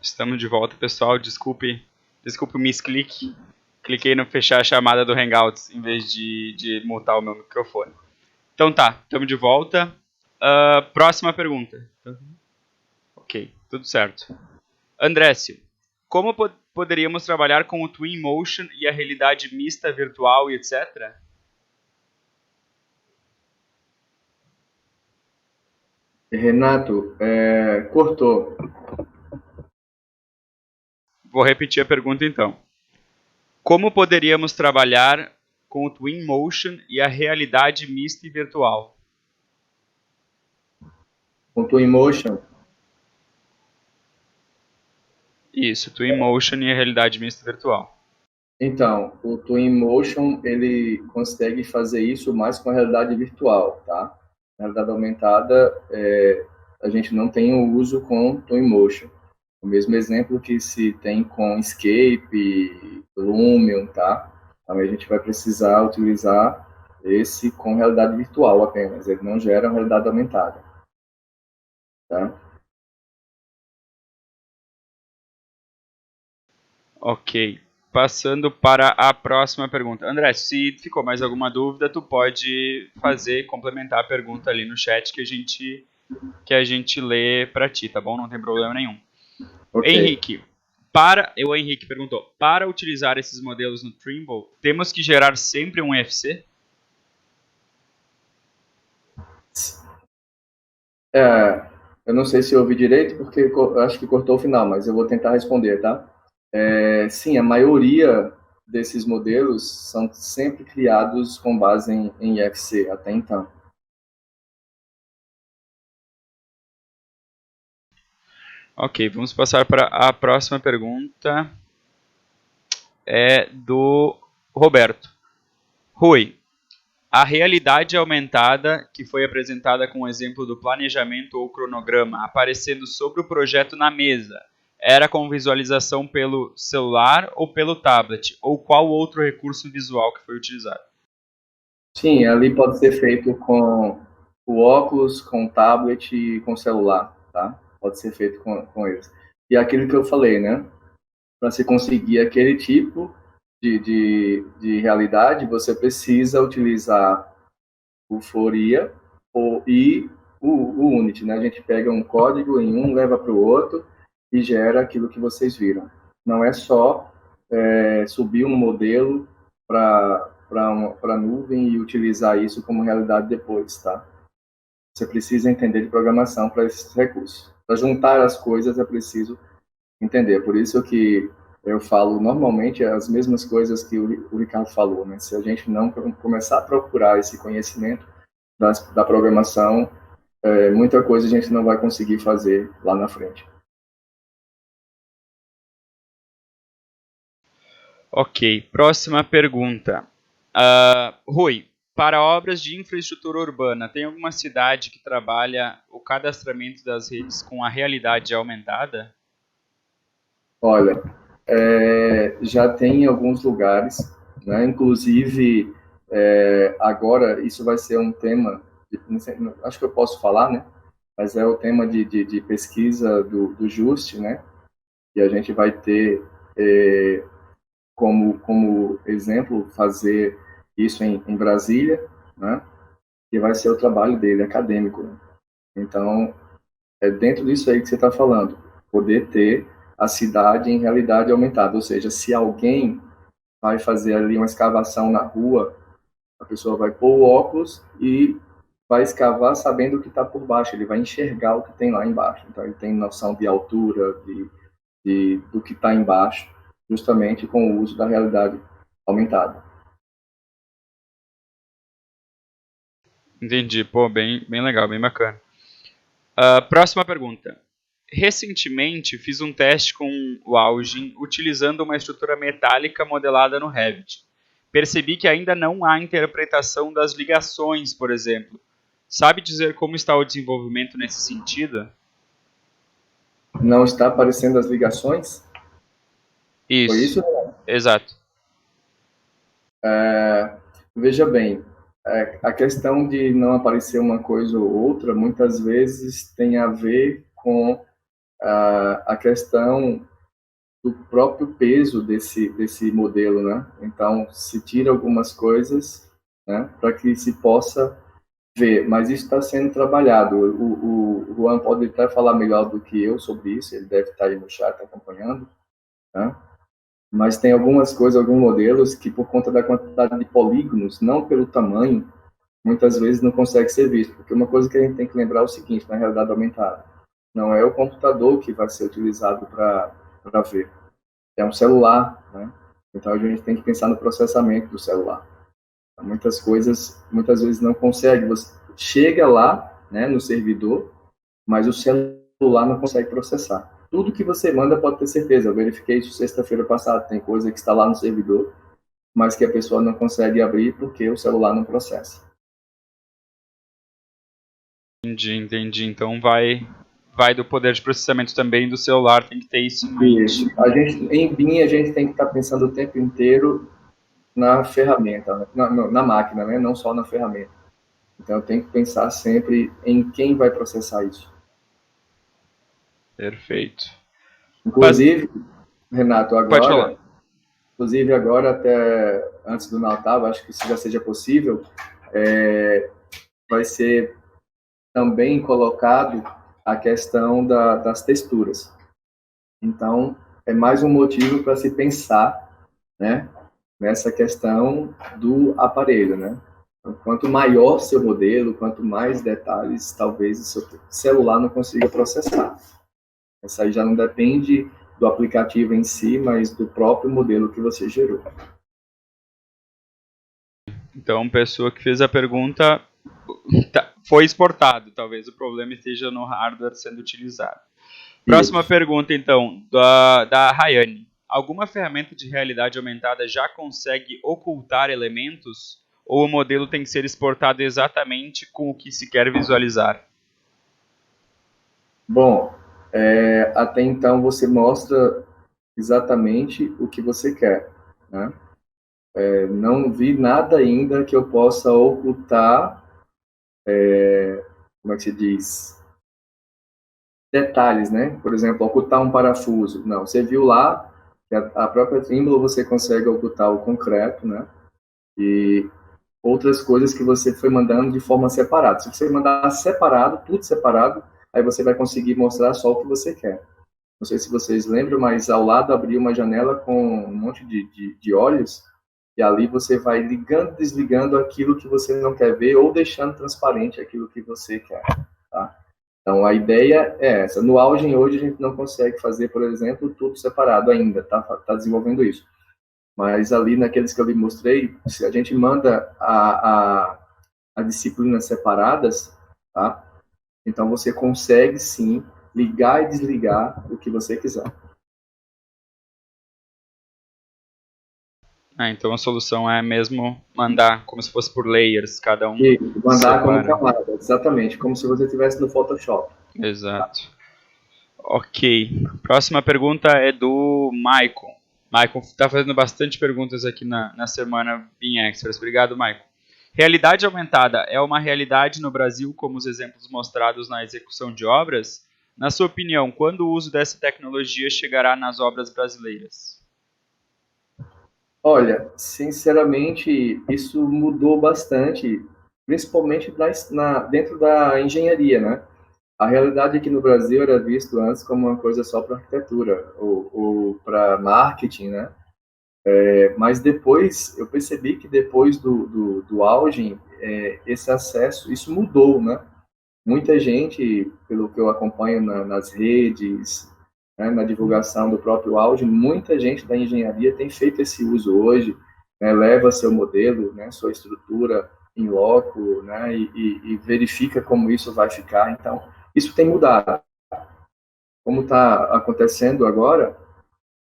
[SPEAKER 1] Estamos de volta, pessoal. Desculpe o misclick. Cliquei no fechar a chamada do Hangouts em vez de mutar o meu microfone. Então tá, estamos de volta. Próxima pergunta. Ok, tudo certo. Andrécio, Como poderíamos trabalhar com o Twinmotion e a realidade mista virtual e etc?
[SPEAKER 2] Renato, cortou.
[SPEAKER 1] Vou repetir a pergunta então. Como poderíamos trabalhar com o Twinmotion e a realidade mista e virtual?
[SPEAKER 2] Com Twinmotion.
[SPEAKER 1] Isso, Twinmotion e a realidade mista virtual.
[SPEAKER 2] Então, o Twinmotion, ele consegue fazer isso mais com a realidade virtual, tá? Na realidade aumentada, a gente não tem o uso com Twinmotion. O mesmo exemplo que se tem com Escape, Lumion, tá? Então a gente vai precisar utilizar esse com realidade virtual apenas, ele não gera realidade aumentada, tá?
[SPEAKER 1] Ok. Passando para a próxima pergunta. André, se ficou mais alguma dúvida, tu pode fazer, complementar a pergunta ali no chat que a gente lê para ti, tá bom? Não tem problema nenhum.
[SPEAKER 2] Okay.
[SPEAKER 1] Henrique, o Henrique perguntou, para utilizar esses modelos no Trimble, temos que gerar sempre um EFC?
[SPEAKER 2] Eu não sei se eu ouvi direito, porque eu acho que cortou o final, mas eu vou tentar responder, tá? Sim, a maioria desses modelos são sempre criados com base em IFC, até então.
[SPEAKER 1] Ok, vamos passar para a próxima pergunta. É do Roberto. Rui, a realidade aumentada, que foi apresentada com o exemplo do planejamento ou cronograma aparecendo sobre o projeto na mesa, era com visualização pelo celular ou pelo tablet? Ou qual outro recurso visual que foi utilizado?
[SPEAKER 2] Sim, ali pode ser feito com o óculos, com o tablet e com o celular, tá? Pode ser feito com eles. E aquilo que eu falei, né? Para se conseguir aquele tipo de realidade, você precisa utilizar o Fourier e o Unity, né? A gente pega um código em um, leva para o outro e gera aquilo que vocês viram. Não é só subir um modelo para a nuvem e utilizar isso como realidade depois, tá? Você precisa entender de programação para esses recursos. Para juntar as coisas é preciso entender. Por isso que eu falo normalmente as mesmas coisas que o Ricardo falou, né? Se a gente não começar a procurar esse conhecimento da programação, muita coisa a gente não vai conseguir fazer lá na frente.
[SPEAKER 1] Ok, próxima pergunta. Rui, para obras de infraestrutura urbana, tem alguma cidade que trabalha o cadastramento das redes com a realidade aumentada?
[SPEAKER 2] Olha, já tem em alguns lugares, né? Inclusive, agora isso vai ser um tema, acho que eu posso falar, né? Mas é o tema de pesquisa do JUST, né? E a gente vai ter como exemplo fazer isso em Brasília, né? Que vai ser o trabalho dele, acadêmico. Né? Então, é dentro disso aí que você está falando, poder ter a cidade em realidade aumentada, ou seja, se alguém vai fazer ali uma escavação na rua, a pessoa vai pôr o óculos e vai escavar sabendo o que está por baixo, ele vai enxergar o que tem lá embaixo, então ele tem noção de altura, do que está embaixo, justamente com o uso da realidade aumentada.
[SPEAKER 1] Entendi, pô, bem legal, bem bacana. Próxima pergunta. Recentemente fiz um teste com o Algin utilizando uma estrutura metálica modelada no Revit. Percebi que ainda não há interpretação das ligações, por exemplo. Sabe dizer como está o desenvolvimento nesse sentido?
[SPEAKER 2] Não está aparecendo as ligações?
[SPEAKER 1] Isso.
[SPEAKER 2] Foi isso?
[SPEAKER 1] Exato.
[SPEAKER 2] Veja bem, a questão de não aparecer uma coisa ou outra, muitas vezes tem a ver com a questão do próprio peso desse modelo, né? Então, se tira algumas coisas, né, para que se possa ver, mas isso está sendo trabalhado. O Juan pode até falar melhor do que eu sobre isso, ele deve estar aí no chat acompanhando, né? Mas tem algumas coisas, alguns modelos que, por conta da quantidade de polígonos, não pelo tamanho, muitas vezes não consegue ser visto. Porque uma coisa que a gente tem que lembrar é o seguinte, na realidade aumentada, não é o computador que vai ser utilizado para ver, é um celular, né? Então a gente tem que pensar no processamento do celular. Muitas coisas, muitas vezes não consegue. Você chega lá, né, no servidor, mas o celular não consegue processar. Tudo que você manda, pode ter certeza. Eu verifiquei isso sexta-feira passada. Tem coisa que está lá no servidor, mas que a pessoa não consegue abrir porque o celular não processa.
[SPEAKER 1] Entendi. Então vai do poder de processamento também do celular, tem que ter isso em mente.
[SPEAKER 2] Isso. Em BIM, a gente tem que estar pensando o tempo inteiro na ferramenta, na máquina, né? Não só na ferramenta. Então, eu tenho que pensar sempre em quem vai processar isso.
[SPEAKER 1] Perfeito.
[SPEAKER 2] Inclusive, Renato,
[SPEAKER 1] Pode falar.
[SPEAKER 2] Inclusive, agora, até antes do Natal, acho que isso já seja possível, vai ser também colocado a questão das texturas. Então, é mais um motivo para se pensar, né, nessa questão do aparelho, né? Quanto maior seu modelo, quanto mais detalhes, talvez o seu celular não consiga processar. Essa aí já não depende do aplicativo em si, mas do próprio modelo que você gerou.
[SPEAKER 1] Então, pessoa que fez a pergunta foi exportado. Talvez o problema esteja no hardware sendo utilizado. Próxima pergunta, então, da Rayane. Alguma ferramenta de realidade aumentada já consegue ocultar elementos? Ou o modelo tem que ser exportado exatamente com o que se quer visualizar?
[SPEAKER 2] Bom, até então você mostra exatamente o que você quer, né? Não vi nada ainda que eu possa ocultar, como é que se diz? Detalhes, né? Por exemplo, ocultar um parafuso. Não, você viu lá que a própria Trimble você consegue ocultar o concreto, né? E outras coisas que você foi mandando de forma separada. Se você mandar separado, tudo separado, aí você vai conseguir mostrar só o que você quer. Não sei se vocês lembram, mas ao lado abriu uma janela com um monte de olhos, e ali você vai ligando, desligando aquilo que você não quer ver, ou deixando transparente aquilo que você quer, tá? Então, a ideia é essa. No Augen, hoje, a gente não consegue fazer, por exemplo, tudo separado ainda, tá desenvolvendo isso. Mas ali, naqueles que eu lhe mostrei, se a gente manda a disciplinas separadas, tá? Então, você consegue, sim, ligar e desligar o que você quiser.
[SPEAKER 1] Então a solução é mesmo mandar como se fosse por layers, cada um
[SPEAKER 2] E mandar como
[SPEAKER 1] separa.
[SPEAKER 2] camada, exatamente, como se você estivesse no Photoshop.
[SPEAKER 1] Exato. Ok. Próxima pergunta é do Maicon. Maicon está fazendo bastante perguntas aqui na semana BIM Express. Obrigado, Maicon. Realidade aumentada é uma realidade no Brasil, como os exemplos mostrados na execução de obras? Na sua opinião, quando o uso dessa tecnologia chegará nas obras brasileiras?
[SPEAKER 2] Olha, sinceramente, isso mudou bastante, principalmente dentro da engenharia, né? A realidade aqui no Brasil era visto antes como uma coisa só para arquitetura ou para marketing, né? Mas depois, eu percebi que depois do auge, esse acesso, isso mudou, né? Muita gente, pelo que eu acompanho nas redes, né, na divulgação do próprio auge, muita gente da engenharia tem feito esse uso hoje, né, leva seu modelo, né, sua estrutura em loco, né, e verifica como isso vai ficar. Então, isso tem mudado. Como está acontecendo agora,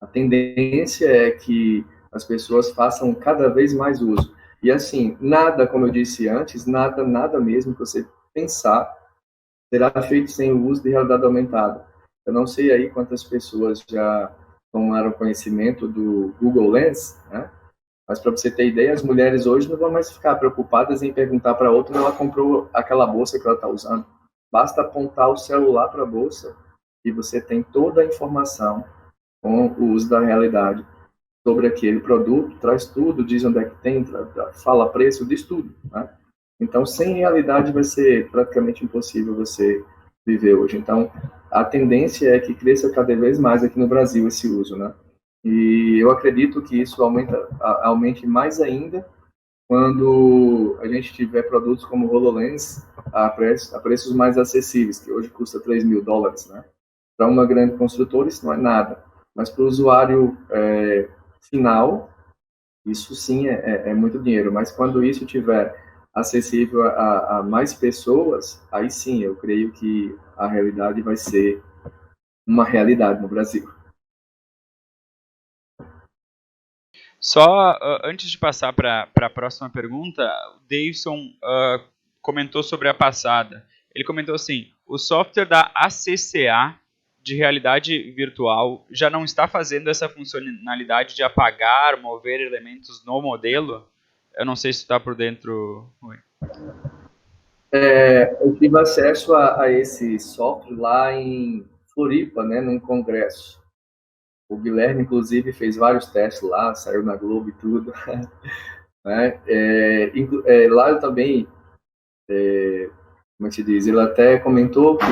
[SPEAKER 2] a tendência é que as pessoas façam cada vez mais uso. E assim, nada, como eu disse antes, nada mesmo que você pensar será feito sem o uso de realidade aumentada. Eu não sei aí quantas pessoas já tomaram conhecimento do Google Lens, né? Mas para você ter ideia, as mulheres hoje não vão mais ficar preocupadas em perguntar para outra onde ela comprou aquela bolsa que ela está usando. Basta apontar o celular para a bolsa e você tem toda a informação com o uso da realidade sobre aquele produto, traz tudo, diz onde é que tem, fala preço, diz tudo, né? Então, sem realidade vai ser praticamente impossível você viver hoje. Então, a tendência é que cresça cada vez mais aqui no Brasil esse uso, né? E eu acredito que isso aumente mais ainda quando a gente tiver produtos como o HoloLens a preços mais acessíveis, que hoje custa $3.000, né? Para uma grande construtora isso não é nada, mas para o usuário final, isso sim é muito dinheiro. Mas quando isso tiver acessível a mais pessoas, aí sim eu creio que a realidade vai ser uma realidade no Brasil.
[SPEAKER 1] Só antes de passar para a próxima pergunta, o Davidson comentou sobre a passada. Ele comentou assim: o software da ACCA de realidade virtual já não está fazendo essa funcionalidade de apagar, mover elementos no modelo? Eu não sei se está por dentro. Oi.
[SPEAKER 2] Eu tive acesso a esse software lá em Floripa, né, num congresso. O Guilherme, inclusive, fez vários testes lá, saiu na Globo e tudo. Né? Lá eu também, como é que se diz, ele até comentou que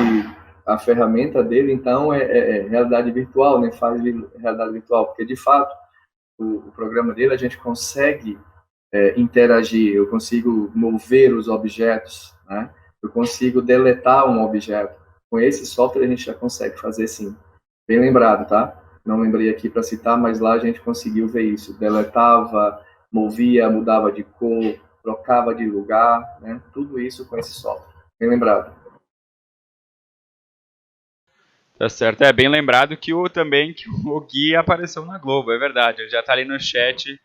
[SPEAKER 2] a ferramenta dele, então, é realidade virtual, né? Faz realidade virtual, porque, de fato, o programa dele, a gente consegue interagir, eu consigo mover os objetos, né? Eu consigo deletar um objeto. Com esse software, a gente já consegue fazer sim. Bem lembrado, tá? Não lembrei aqui para citar, mas lá a gente conseguiu ver isso. Deletava, movia, mudava de cor, trocava de lugar, né? Tudo isso com esse software. Bem lembrado.
[SPEAKER 1] Tá certo. É bem lembrado que também que o Gui apareceu na Globo, é verdade. Ele já está ali no chat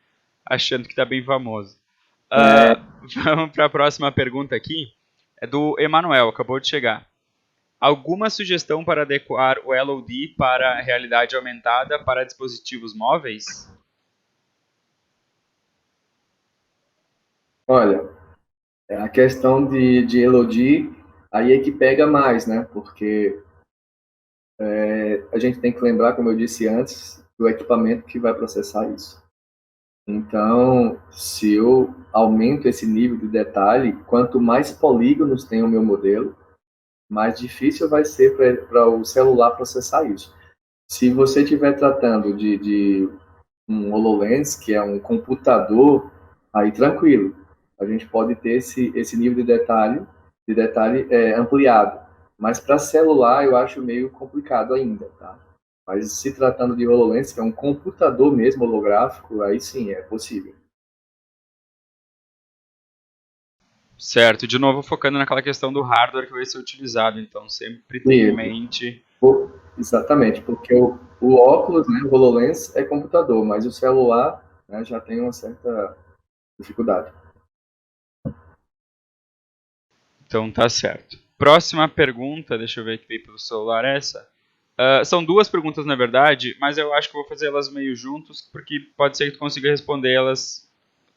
[SPEAKER 1] achando que está bem famoso.
[SPEAKER 2] É,
[SPEAKER 1] Vamos para a próxima pergunta aqui. É do Emanuel, acabou de chegar. Alguma sugestão para adequar o LOD para realidade aumentada para dispositivos móveis?
[SPEAKER 2] olha, a questão de Elodie, aí é que pega mais, né? Porque a gente tem que lembrar, como eu disse antes, do equipamento que vai processar isso. Então, se eu aumento esse nível de detalhe, quanto mais polígonos tem o meu modelo, mais difícil vai ser para o celular processar isso. Se você estiver tratando de um HoloLens, que é um computador, aí tranquilo. A gente pode ter esse nível de detalhe ampliado. Mas para celular eu acho meio complicado ainda, tá? Mas se tratando de HoloLens, que é um computador mesmo holográfico, aí sim é possível.
[SPEAKER 1] Certo, de novo focando naquela questão do hardware que vai ser utilizado, então sempre tenha em
[SPEAKER 2] Isso.
[SPEAKER 1] mente.
[SPEAKER 2] Exatamente, porque o óculos, né, o HoloLens é computador, mas o celular, né, já tem uma certa dificuldade.
[SPEAKER 1] Então tá certo. Próxima pergunta, deixa eu ver que veio pelo celular essa. São duas perguntas na verdade, mas eu acho que vou fazer elas meio juntos, porque pode ser que tu consiga responder elas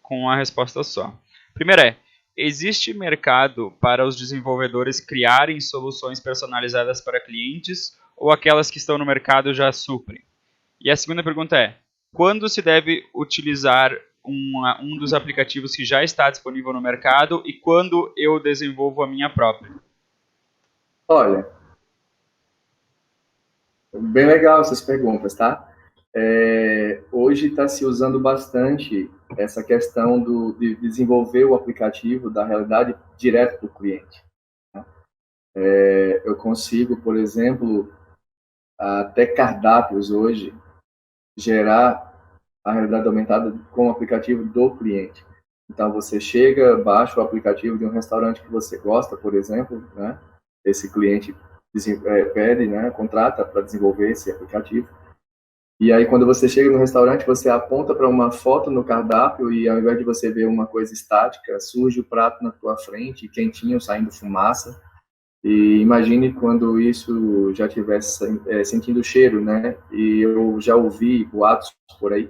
[SPEAKER 1] com a resposta só. Primeira é: existe mercado para os desenvolvedores criarem soluções personalizadas para clientes ou aquelas que estão no mercado já suprem? E a segunda pergunta é: quando se deve utilizar um dos aplicativos que já está disponível no mercado e quando eu desenvolvo a minha própria?
[SPEAKER 2] Olha, bem legal essas perguntas, tá? Hoje está se usando bastante essa questão de desenvolver o aplicativo da realidade direto para o cliente. Né? Eu consigo, por exemplo, até cardápios hoje, gerar a realidade aumentada com o aplicativo do cliente. Então, você chega, baixa o aplicativo de um restaurante que você gosta, por exemplo, né? Esse cliente pede, né? Contrata para desenvolver esse aplicativo. E aí, quando você chega no restaurante, você aponta para uma foto no cardápio e ao invés de você ver uma coisa estática, surge o prato na tua frente, quentinho, saindo fumaça. E imagine quando isso já tivesse sentindo o cheiro, né? E eu já ouvi boatos por aí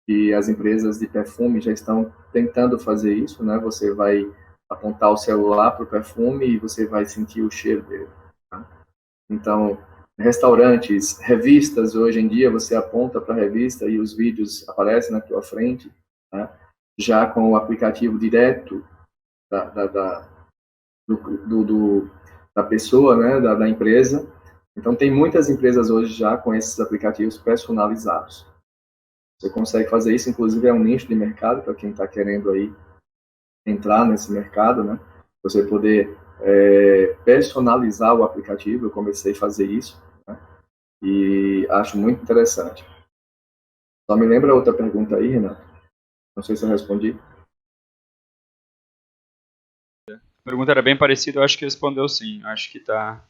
[SPEAKER 2] que as empresas de perfume já estão tentando fazer isso, né? Você vai apontar o celular para o perfume e você vai sentir o cheiro dele. Tá? Então, restaurantes, revistas, hoje em dia você aponta para a revista e os vídeos aparecem na tua frente, né? Já com o aplicativo direto da, da, da, do, da pessoa, né? Da empresa. Então, tem muitas empresas hoje já com esses aplicativos personalizados. Você consegue fazer isso, inclusive é um nicho de mercado para quem está querendo aí entrar nesse mercado, né? Você poder personalizar o aplicativo. Eu comecei a fazer isso, né? E acho muito interessante. Só me lembra outra pergunta aí, Renato? Não sei se eu respondi.
[SPEAKER 1] A pergunta era bem parecida, eu acho que respondeu sim. Acho que tá.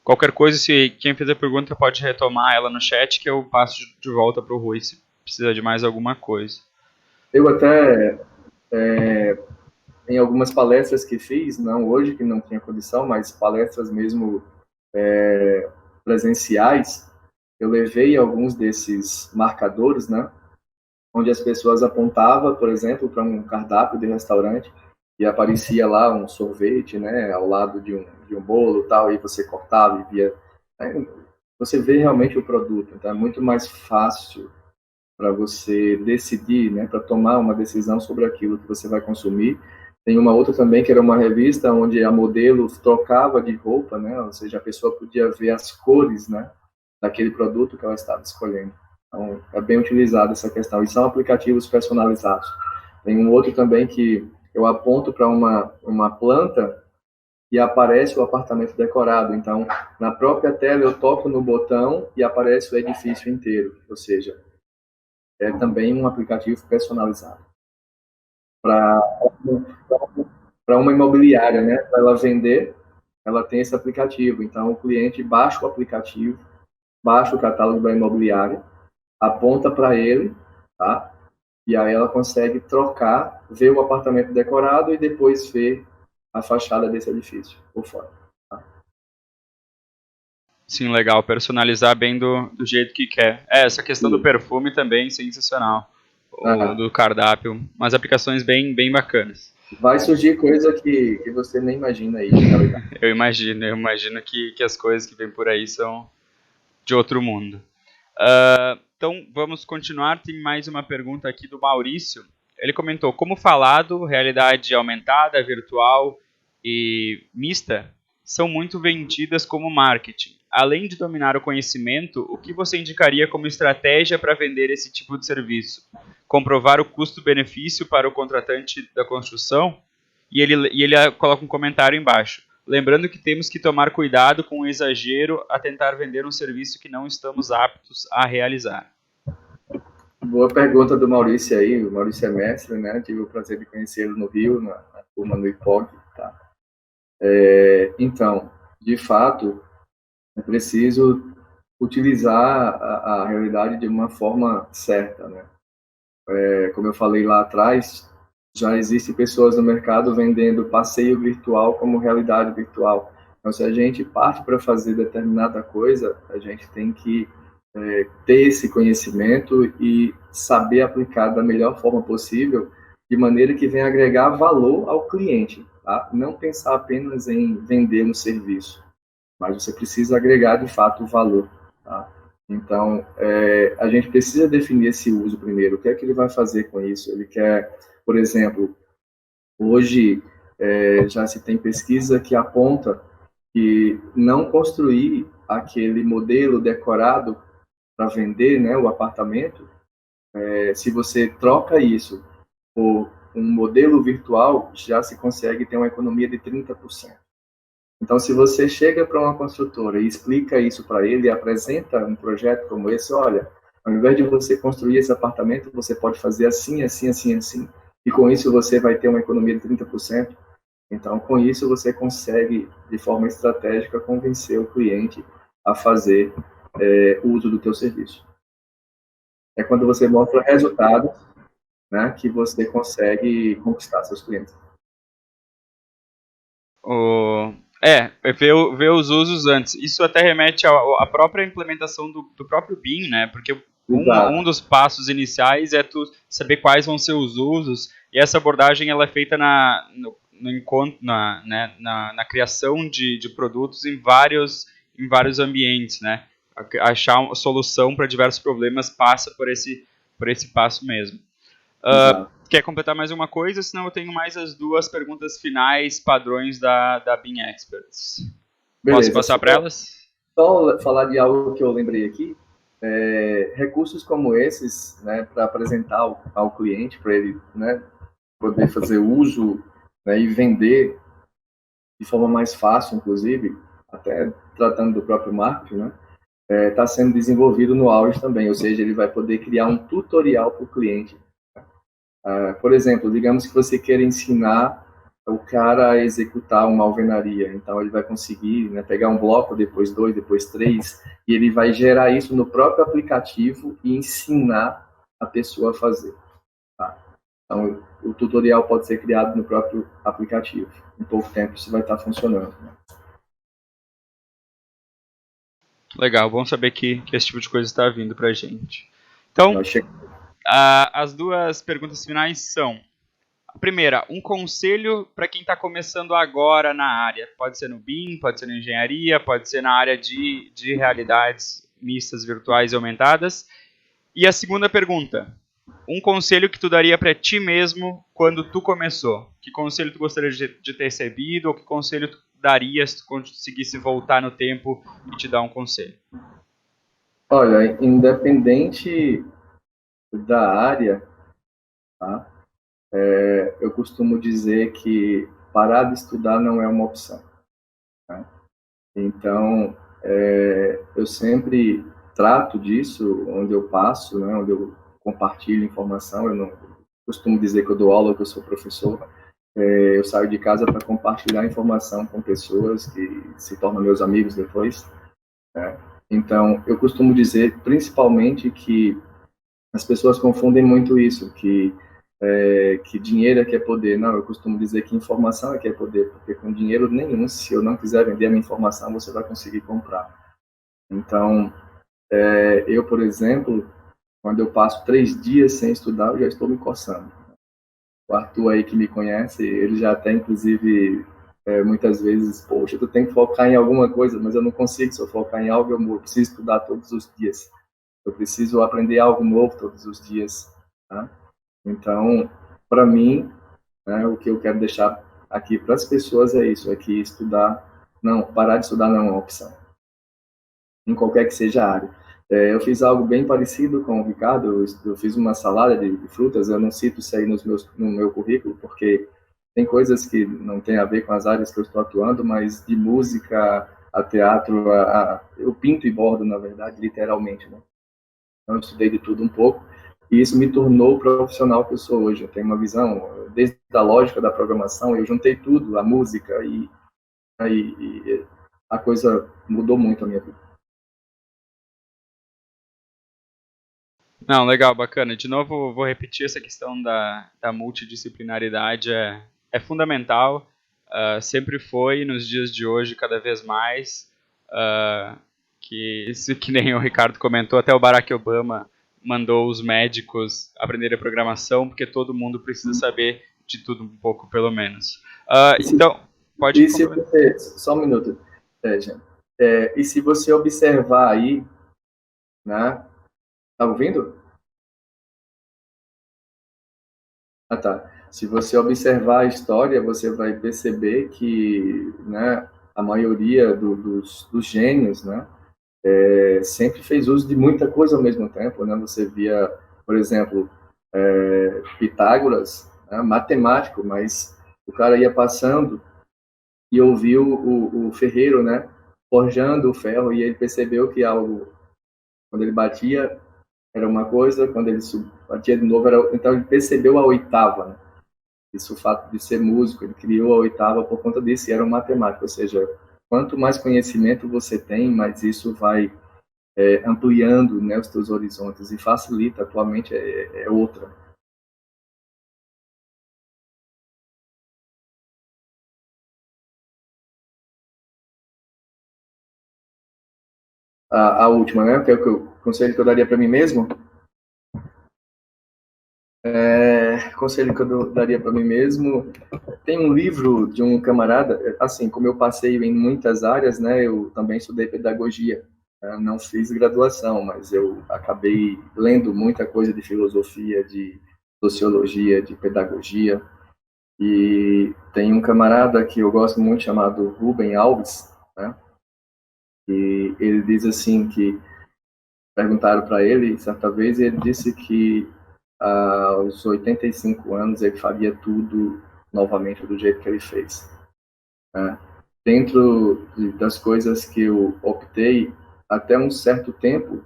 [SPEAKER 1] Qualquer coisa, se quem fez a pergunta pode retomar ela no chat, que eu passo de volta para o Rui se precisa de mais alguma coisa.
[SPEAKER 2] Eu até, em algumas palestras que fiz, não hoje, que não tinha condição, mas palestras mesmo presenciais, eu levei alguns desses marcadores, né? Onde as pessoas apontavam, por exemplo, para um cardápio de restaurante e aparecia lá um sorvete, né, ao lado de um bolo tal, e você cortava e via. Né, você vê realmente o produto, então é muito mais fácil para você decidir, né, para tomar uma decisão sobre aquilo que você vai consumir. Tem uma outra também que era uma revista onde a modelo trocava de roupa, né, ou seja, a pessoa podia ver as cores, né, daquele produto que ela estava escolhendo. Então, é bem utilizada essa questão. E são aplicativos personalizados. Tem um outro também que eu aponto para uma planta e aparece o apartamento decorado. Então, na própria tela, eu toco no botão e aparece o edifício inteiro. Ou seja, é também um aplicativo personalizado. Para uma imobiliária, né? Para ela vender, ela tem esse aplicativo. Então, o cliente baixa o aplicativo, baixa o catálogo da imobiliária, aponta para ele, tá? E aí ela consegue trocar, ver o apartamento decorado e depois ver a fachada desse edifício por fora. Tá?
[SPEAKER 1] Sim, legal. Personalizar bem do jeito que quer. Essa questão do
[SPEAKER 2] Sim.
[SPEAKER 1] perfume também, sensacional. O
[SPEAKER 2] Ah,
[SPEAKER 1] do cardápio. Umas aplicações bem bacanas.
[SPEAKER 2] vai surgir coisa que você nem imagina aí, realidade.
[SPEAKER 1] Eu imagino que as coisas que vêm por aí são de outro mundo. Então, vamos continuar. Tem mais uma pergunta aqui do Maurício. Ele comentou, como falado, realidade aumentada, virtual e mista são muito vendidas como marketing. Além de dominar o conhecimento, o que você indicaria como estratégia para vender esse tipo de serviço? Comprovar o custo-benefício para o contratante da construção? E ele coloca um comentário embaixo. Lembrando que temos que tomar cuidado com o exagero a tentar vender um serviço que não estamos aptos a realizar.
[SPEAKER 2] Boa pergunta do Maurício aí. O Maurício é mestre, né? Tive o prazer de conhecê-lo no Rio, na turma do IPOG. Tá? Então, de fato, é preciso utilizar a realidade de uma forma certa, né? Como eu falei lá atrás, já existem pessoas no mercado vendendo passeio virtual como realidade virtual. Então, se a gente parte para fazer determinada coisa, a gente tem que ter esse conhecimento e saber aplicar da melhor forma possível, de maneira que venha agregar valor ao cliente. Tá? Não pensar apenas em vender um serviço, mas você precisa agregar de fato valor. Tá? Então, a gente precisa definir esse uso primeiro. O que é que ele vai fazer com isso? Ele quer, por exemplo, hoje já se tem pesquisa que aponta que não construir aquele modelo decorado para vender, né, o apartamento, se você troca isso por um modelo virtual, já se consegue ter uma economia de 30%. Então, se você chega para uma construtora e explica isso para ele e apresenta um projeto como esse, olha, ao invés de você construir esse apartamento, você pode fazer assim, assim, assim, assim, e com isso você vai ter uma economia de 30%. Então, com isso, você consegue, de forma estratégica, convencer o cliente a fazer o uso do teu serviço. É quando você mostra resultados, né, que você consegue conquistar seus clientes.
[SPEAKER 1] O... ver os usos antes. Isso até remete à própria implementação do próprio BIM, né? Porque um
[SPEAKER 2] Exato.
[SPEAKER 1] dos passos iniciais é tu saber quais vão ser os usos, e essa abordagem ela é feita no encontro, na criação de produtos em vários ambientes, né? Achar uma solução para diversos problemas passa por esse passo mesmo.
[SPEAKER 2] Exato.
[SPEAKER 1] Quer completar mais uma coisa? Senão eu tenho mais as duas perguntas finais padrões da Bean Experts. Posso
[SPEAKER 2] Beleza.
[SPEAKER 1] passar para elas?
[SPEAKER 2] Só falar de algo que eu lembrei aqui. recursos como esses, né, para apresentar ao cliente, para ele, né, poder fazer uso, né, e vender de forma mais fácil, inclusive, até tratando do próprio marketing, né, está sendo desenvolvido no Auris também, ou seja, ele vai poder criar um tutorial para o cliente. Por exemplo, digamos que você queira ensinar o cara a executar uma alvenaria, então ele vai conseguir, né, pegar um bloco, depois dois, depois três, e ele vai gerar isso no próprio aplicativo e ensinar a pessoa a fazer. Tá? Então, o tutorial pode ser criado no próprio aplicativo. Em pouco tempo isso vai estar funcionando. Né?
[SPEAKER 1] Legal, bom saber que esse tipo de coisa está vindo para a gente. Então, as duas perguntas finais são: a primeira, um conselho para quem está começando agora na área. Pode ser no BIM, pode ser na engenharia, pode ser na área de realidades mistas, virtuais e aumentadas. E a segunda pergunta, um conselho que tu daria para ti mesmo quando tu começou. Que conselho tu gostaria de ter recebido, ou que conselho tu daria se tu conseguisse voltar no tempo e te dar um conselho?
[SPEAKER 2] Olha, independente da área, tá? Eu costumo dizer que parar de estudar não é uma opção. Tá? Então, eu sempre trato disso onde eu passo, né, onde eu compartilho informação. Eu não costumo dizer que eu dou aula, que eu sou professor. Eu saio de casa para compartilhar informação com pessoas que se tornam meus amigos depois. Né? Então, eu costumo dizer, principalmente, que as pessoas confundem muito isso, que dinheiro é que é poder. Não, eu costumo dizer que informação é que é poder, porque com dinheiro nenhum, se eu não quiser vender a minha informação, você vai conseguir comprar. Então, eu, por exemplo, quando eu passo 3 dias sem estudar, eu já estou me coçando. O Arthur aí que me conhece, ele já até, inclusive, muitas vezes, poxa, tu tem que focar em alguma coisa, mas eu não consigo. Se eu focar em algo, eu preciso estudar todos os dias. Eu preciso aprender algo novo todos os dias. Tá? Então, para mim, né, o que eu quero deixar aqui para as pessoas é isso, é que estudar, não, parar de estudar não é uma opção, em qualquer que seja a área. Eu fiz algo bem parecido com o Ricardo, eu fiz uma salada de frutas, eu não cito isso aí no meu currículo, porque tem coisas que não tem a ver com as áreas que eu estou atuando, mas de música a teatro, eu pinto e bordo, na verdade, literalmente, né? Então, eu estudei de tudo um pouco, e isso me tornou o profissional que eu sou hoje. Eu tenho uma visão, desde a lógica da programação, eu juntei tudo, a música, e a coisa mudou muito a minha vida.
[SPEAKER 1] Não, legal, bacana. De novo, vou repetir essa questão da multidisciplinaridade, é fundamental, sempre foi, nos dias de hoje, cada vez mais, que isso que nem o Ricardo comentou, até o Barack Obama mandou os médicos aprenderem programação, porque todo mundo precisa saber de tudo um pouco, pelo menos. Então, pode
[SPEAKER 2] E se
[SPEAKER 1] complementar.
[SPEAKER 2] você, só um minuto, Jean. E se você observar aí, né? Tá ouvindo? Ah, tá. Se você observar a história, você vai perceber que, né, a maioria dos gênios, né, sempre fez uso de muita coisa ao mesmo tempo, né? Você via, por exemplo, Pitágoras, né, matemático, mas o cara ia passando e ouviu o ferreiro, né, forjando o ferro, e ele percebeu que algo, quando ele batia, era uma coisa, quando ele batia de novo, era. Então ele percebeu a oitava, né? Isso, o fato de ser músico, ele criou a oitava por conta disso, e era um matemático, ou seja, quanto mais conhecimento você tem, mais isso vai ampliando, né, os teus horizontes, e facilita. Atualmente é outra. A última, né, que é o conselho que eu daria para mim mesmo. Conselho que eu daria para mim mesmo, tem um livro de um camarada, assim, como eu passei em muitas áreas, né, eu também estudei pedagogia, né, não fiz graduação, mas eu acabei lendo muita coisa de filosofia, de sociologia, de pedagogia, e tem um camarada que eu gosto muito chamado Rubem Alves, né, e ele diz assim que perguntaram para ele certa vez, e ele disse que aos 85 anos ele faria tudo novamente do jeito que ele fez. Né? Dentro das coisas que eu optei, até um certo tempo,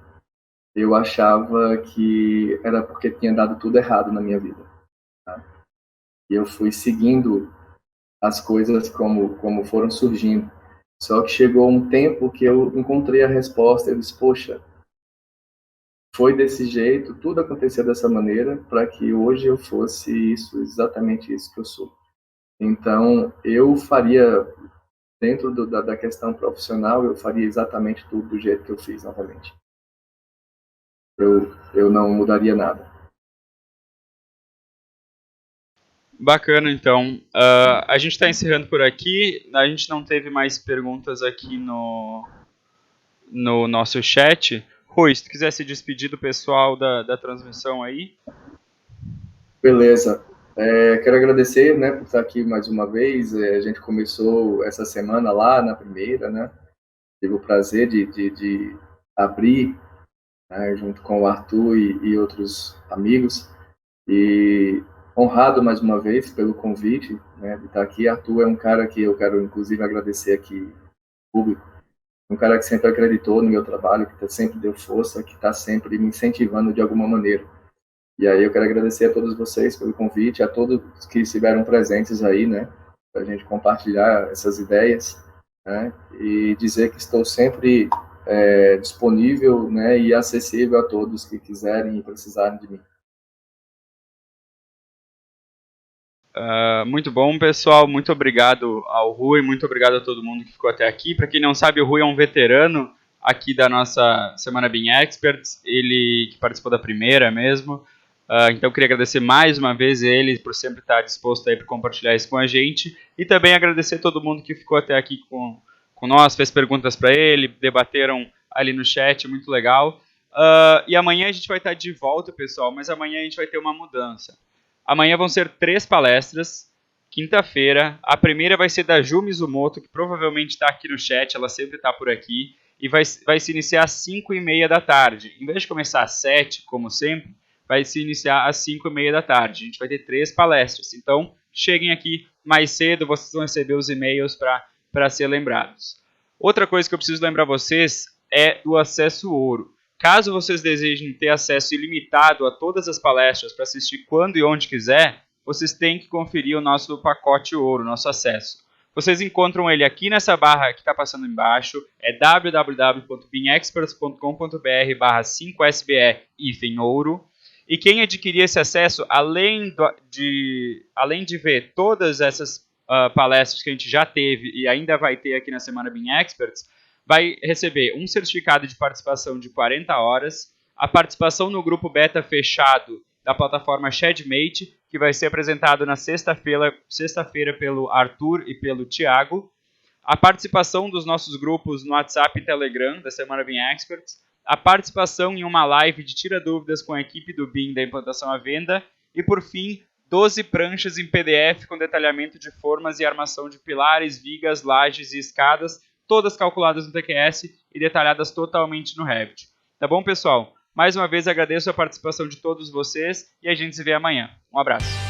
[SPEAKER 2] eu achava que era porque tinha dado tudo errado na minha vida. Tá? E eu fui seguindo as coisas como foram surgindo. Só que chegou um tempo que eu encontrei a resposta. Eu disse, poxa, foi desse jeito, tudo aconteceu dessa maneira, para que hoje eu fosse isso, exatamente isso que eu sou. Então, eu faria, dentro da questão profissional, eu faria exatamente tudo do jeito que eu fiz novamente. Eu não mudaria nada.
[SPEAKER 1] Bacana, então. A gente está encerrando por aqui. A gente não teve mais perguntas aqui no nosso chat. Rui, se tu quiser se despedir do pessoal da transmissão aí.
[SPEAKER 2] Beleza. Quero agradecer, né, por estar aqui mais uma vez. A gente começou essa semana lá na primeira, né? Tive o prazer de abrir, né, junto com o Arthur e outros amigos. E honrado mais uma vez pelo convite, né, de estar aqui. Arthur é um cara que eu quero, inclusive, agradecer aqui público. Um cara que sempre acreditou no meu trabalho, que sempre deu força, que está sempre me incentivando de alguma maneira. E aí eu quero agradecer a todos vocês pelo convite, a todos que estiveram presentes aí, né, para a gente compartilhar essas ideias, né, e dizer que estou sempre disponível, né, e acessível a todos que quiserem e precisarem de mim.
[SPEAKER 1] Muito bom, pessoal. Muito obrigado ao Rui, muito obrigado a todo mundo que ficou até aqui. Para quem não sabe, o Rui é um veterano aqui da nossa Semana BIM Experts, ele que participou da primeira mesmo. Então, queria agradecer mais uma vez ele por sempre estar disposto aí para compartilhar isso com a gente. E também agradecer a todo mundo que ficou até aqui com nós, fez perguntas para ele, debateram ali no chat, muito legal. E amanhã a gente vai estar de volta, pessoal, mas amanhã a gente vai ter uma mudança. Amanhã vão ser 3 palestras, quinta-feira. A primeira vai ser da Ju Mizumoto, que provavelmente está aqui no chat, ela sempre está por aqui. E vai se iniciar às 5h30 da tarde. Em vez de começar às 7, como sempre, vai se iniciar às 5h30 da tarde. A gente vai ter 3 palestras. Então, cheguem aqui mais cedo, vocês vão receber os e-mails para ser lembrados. Outra coisa que eu preciso lembrar vocês é do acesso ouro. Caso vocês desejem ter acesso ilimitado a todas as palestras para assistir quando e onde quiser, vocês têm que conferir o nosso pacote ouro, nosso acesso. Vocês encontram ele aqui nessa barra que está passando embaixo, é www.bimexperts.com.br/5SBE-ouro. E quem adquirir esse acesso, além de ver todas essas palestras que a gente já teve e ainda vai ter aqui na Semana BIM Experts, vai receber um certificado de participação de 40 horas, a participação no grupo beta fechado da plataforma Shedmate, que vai ser apresentado na sexta-feira pelo Arthur e pelo Thiago, a participação dos nossos grupos no WhatsApp e Telegram da Semana BIM Experts, a participação em uma live de tira dúvidas com a equipe do BIM da implantação à venda e, por fim, 12 pranchas em PDF com detalhamento de formas e armação de pilares, vigas, lajes e escadas, todas calculadas no TQS e detalhadas totalmente no Revit. Tá bom, pessoal? Mais uma vez agradeço a participação de todos vocês e a gente se vê amanhã. Um abraço.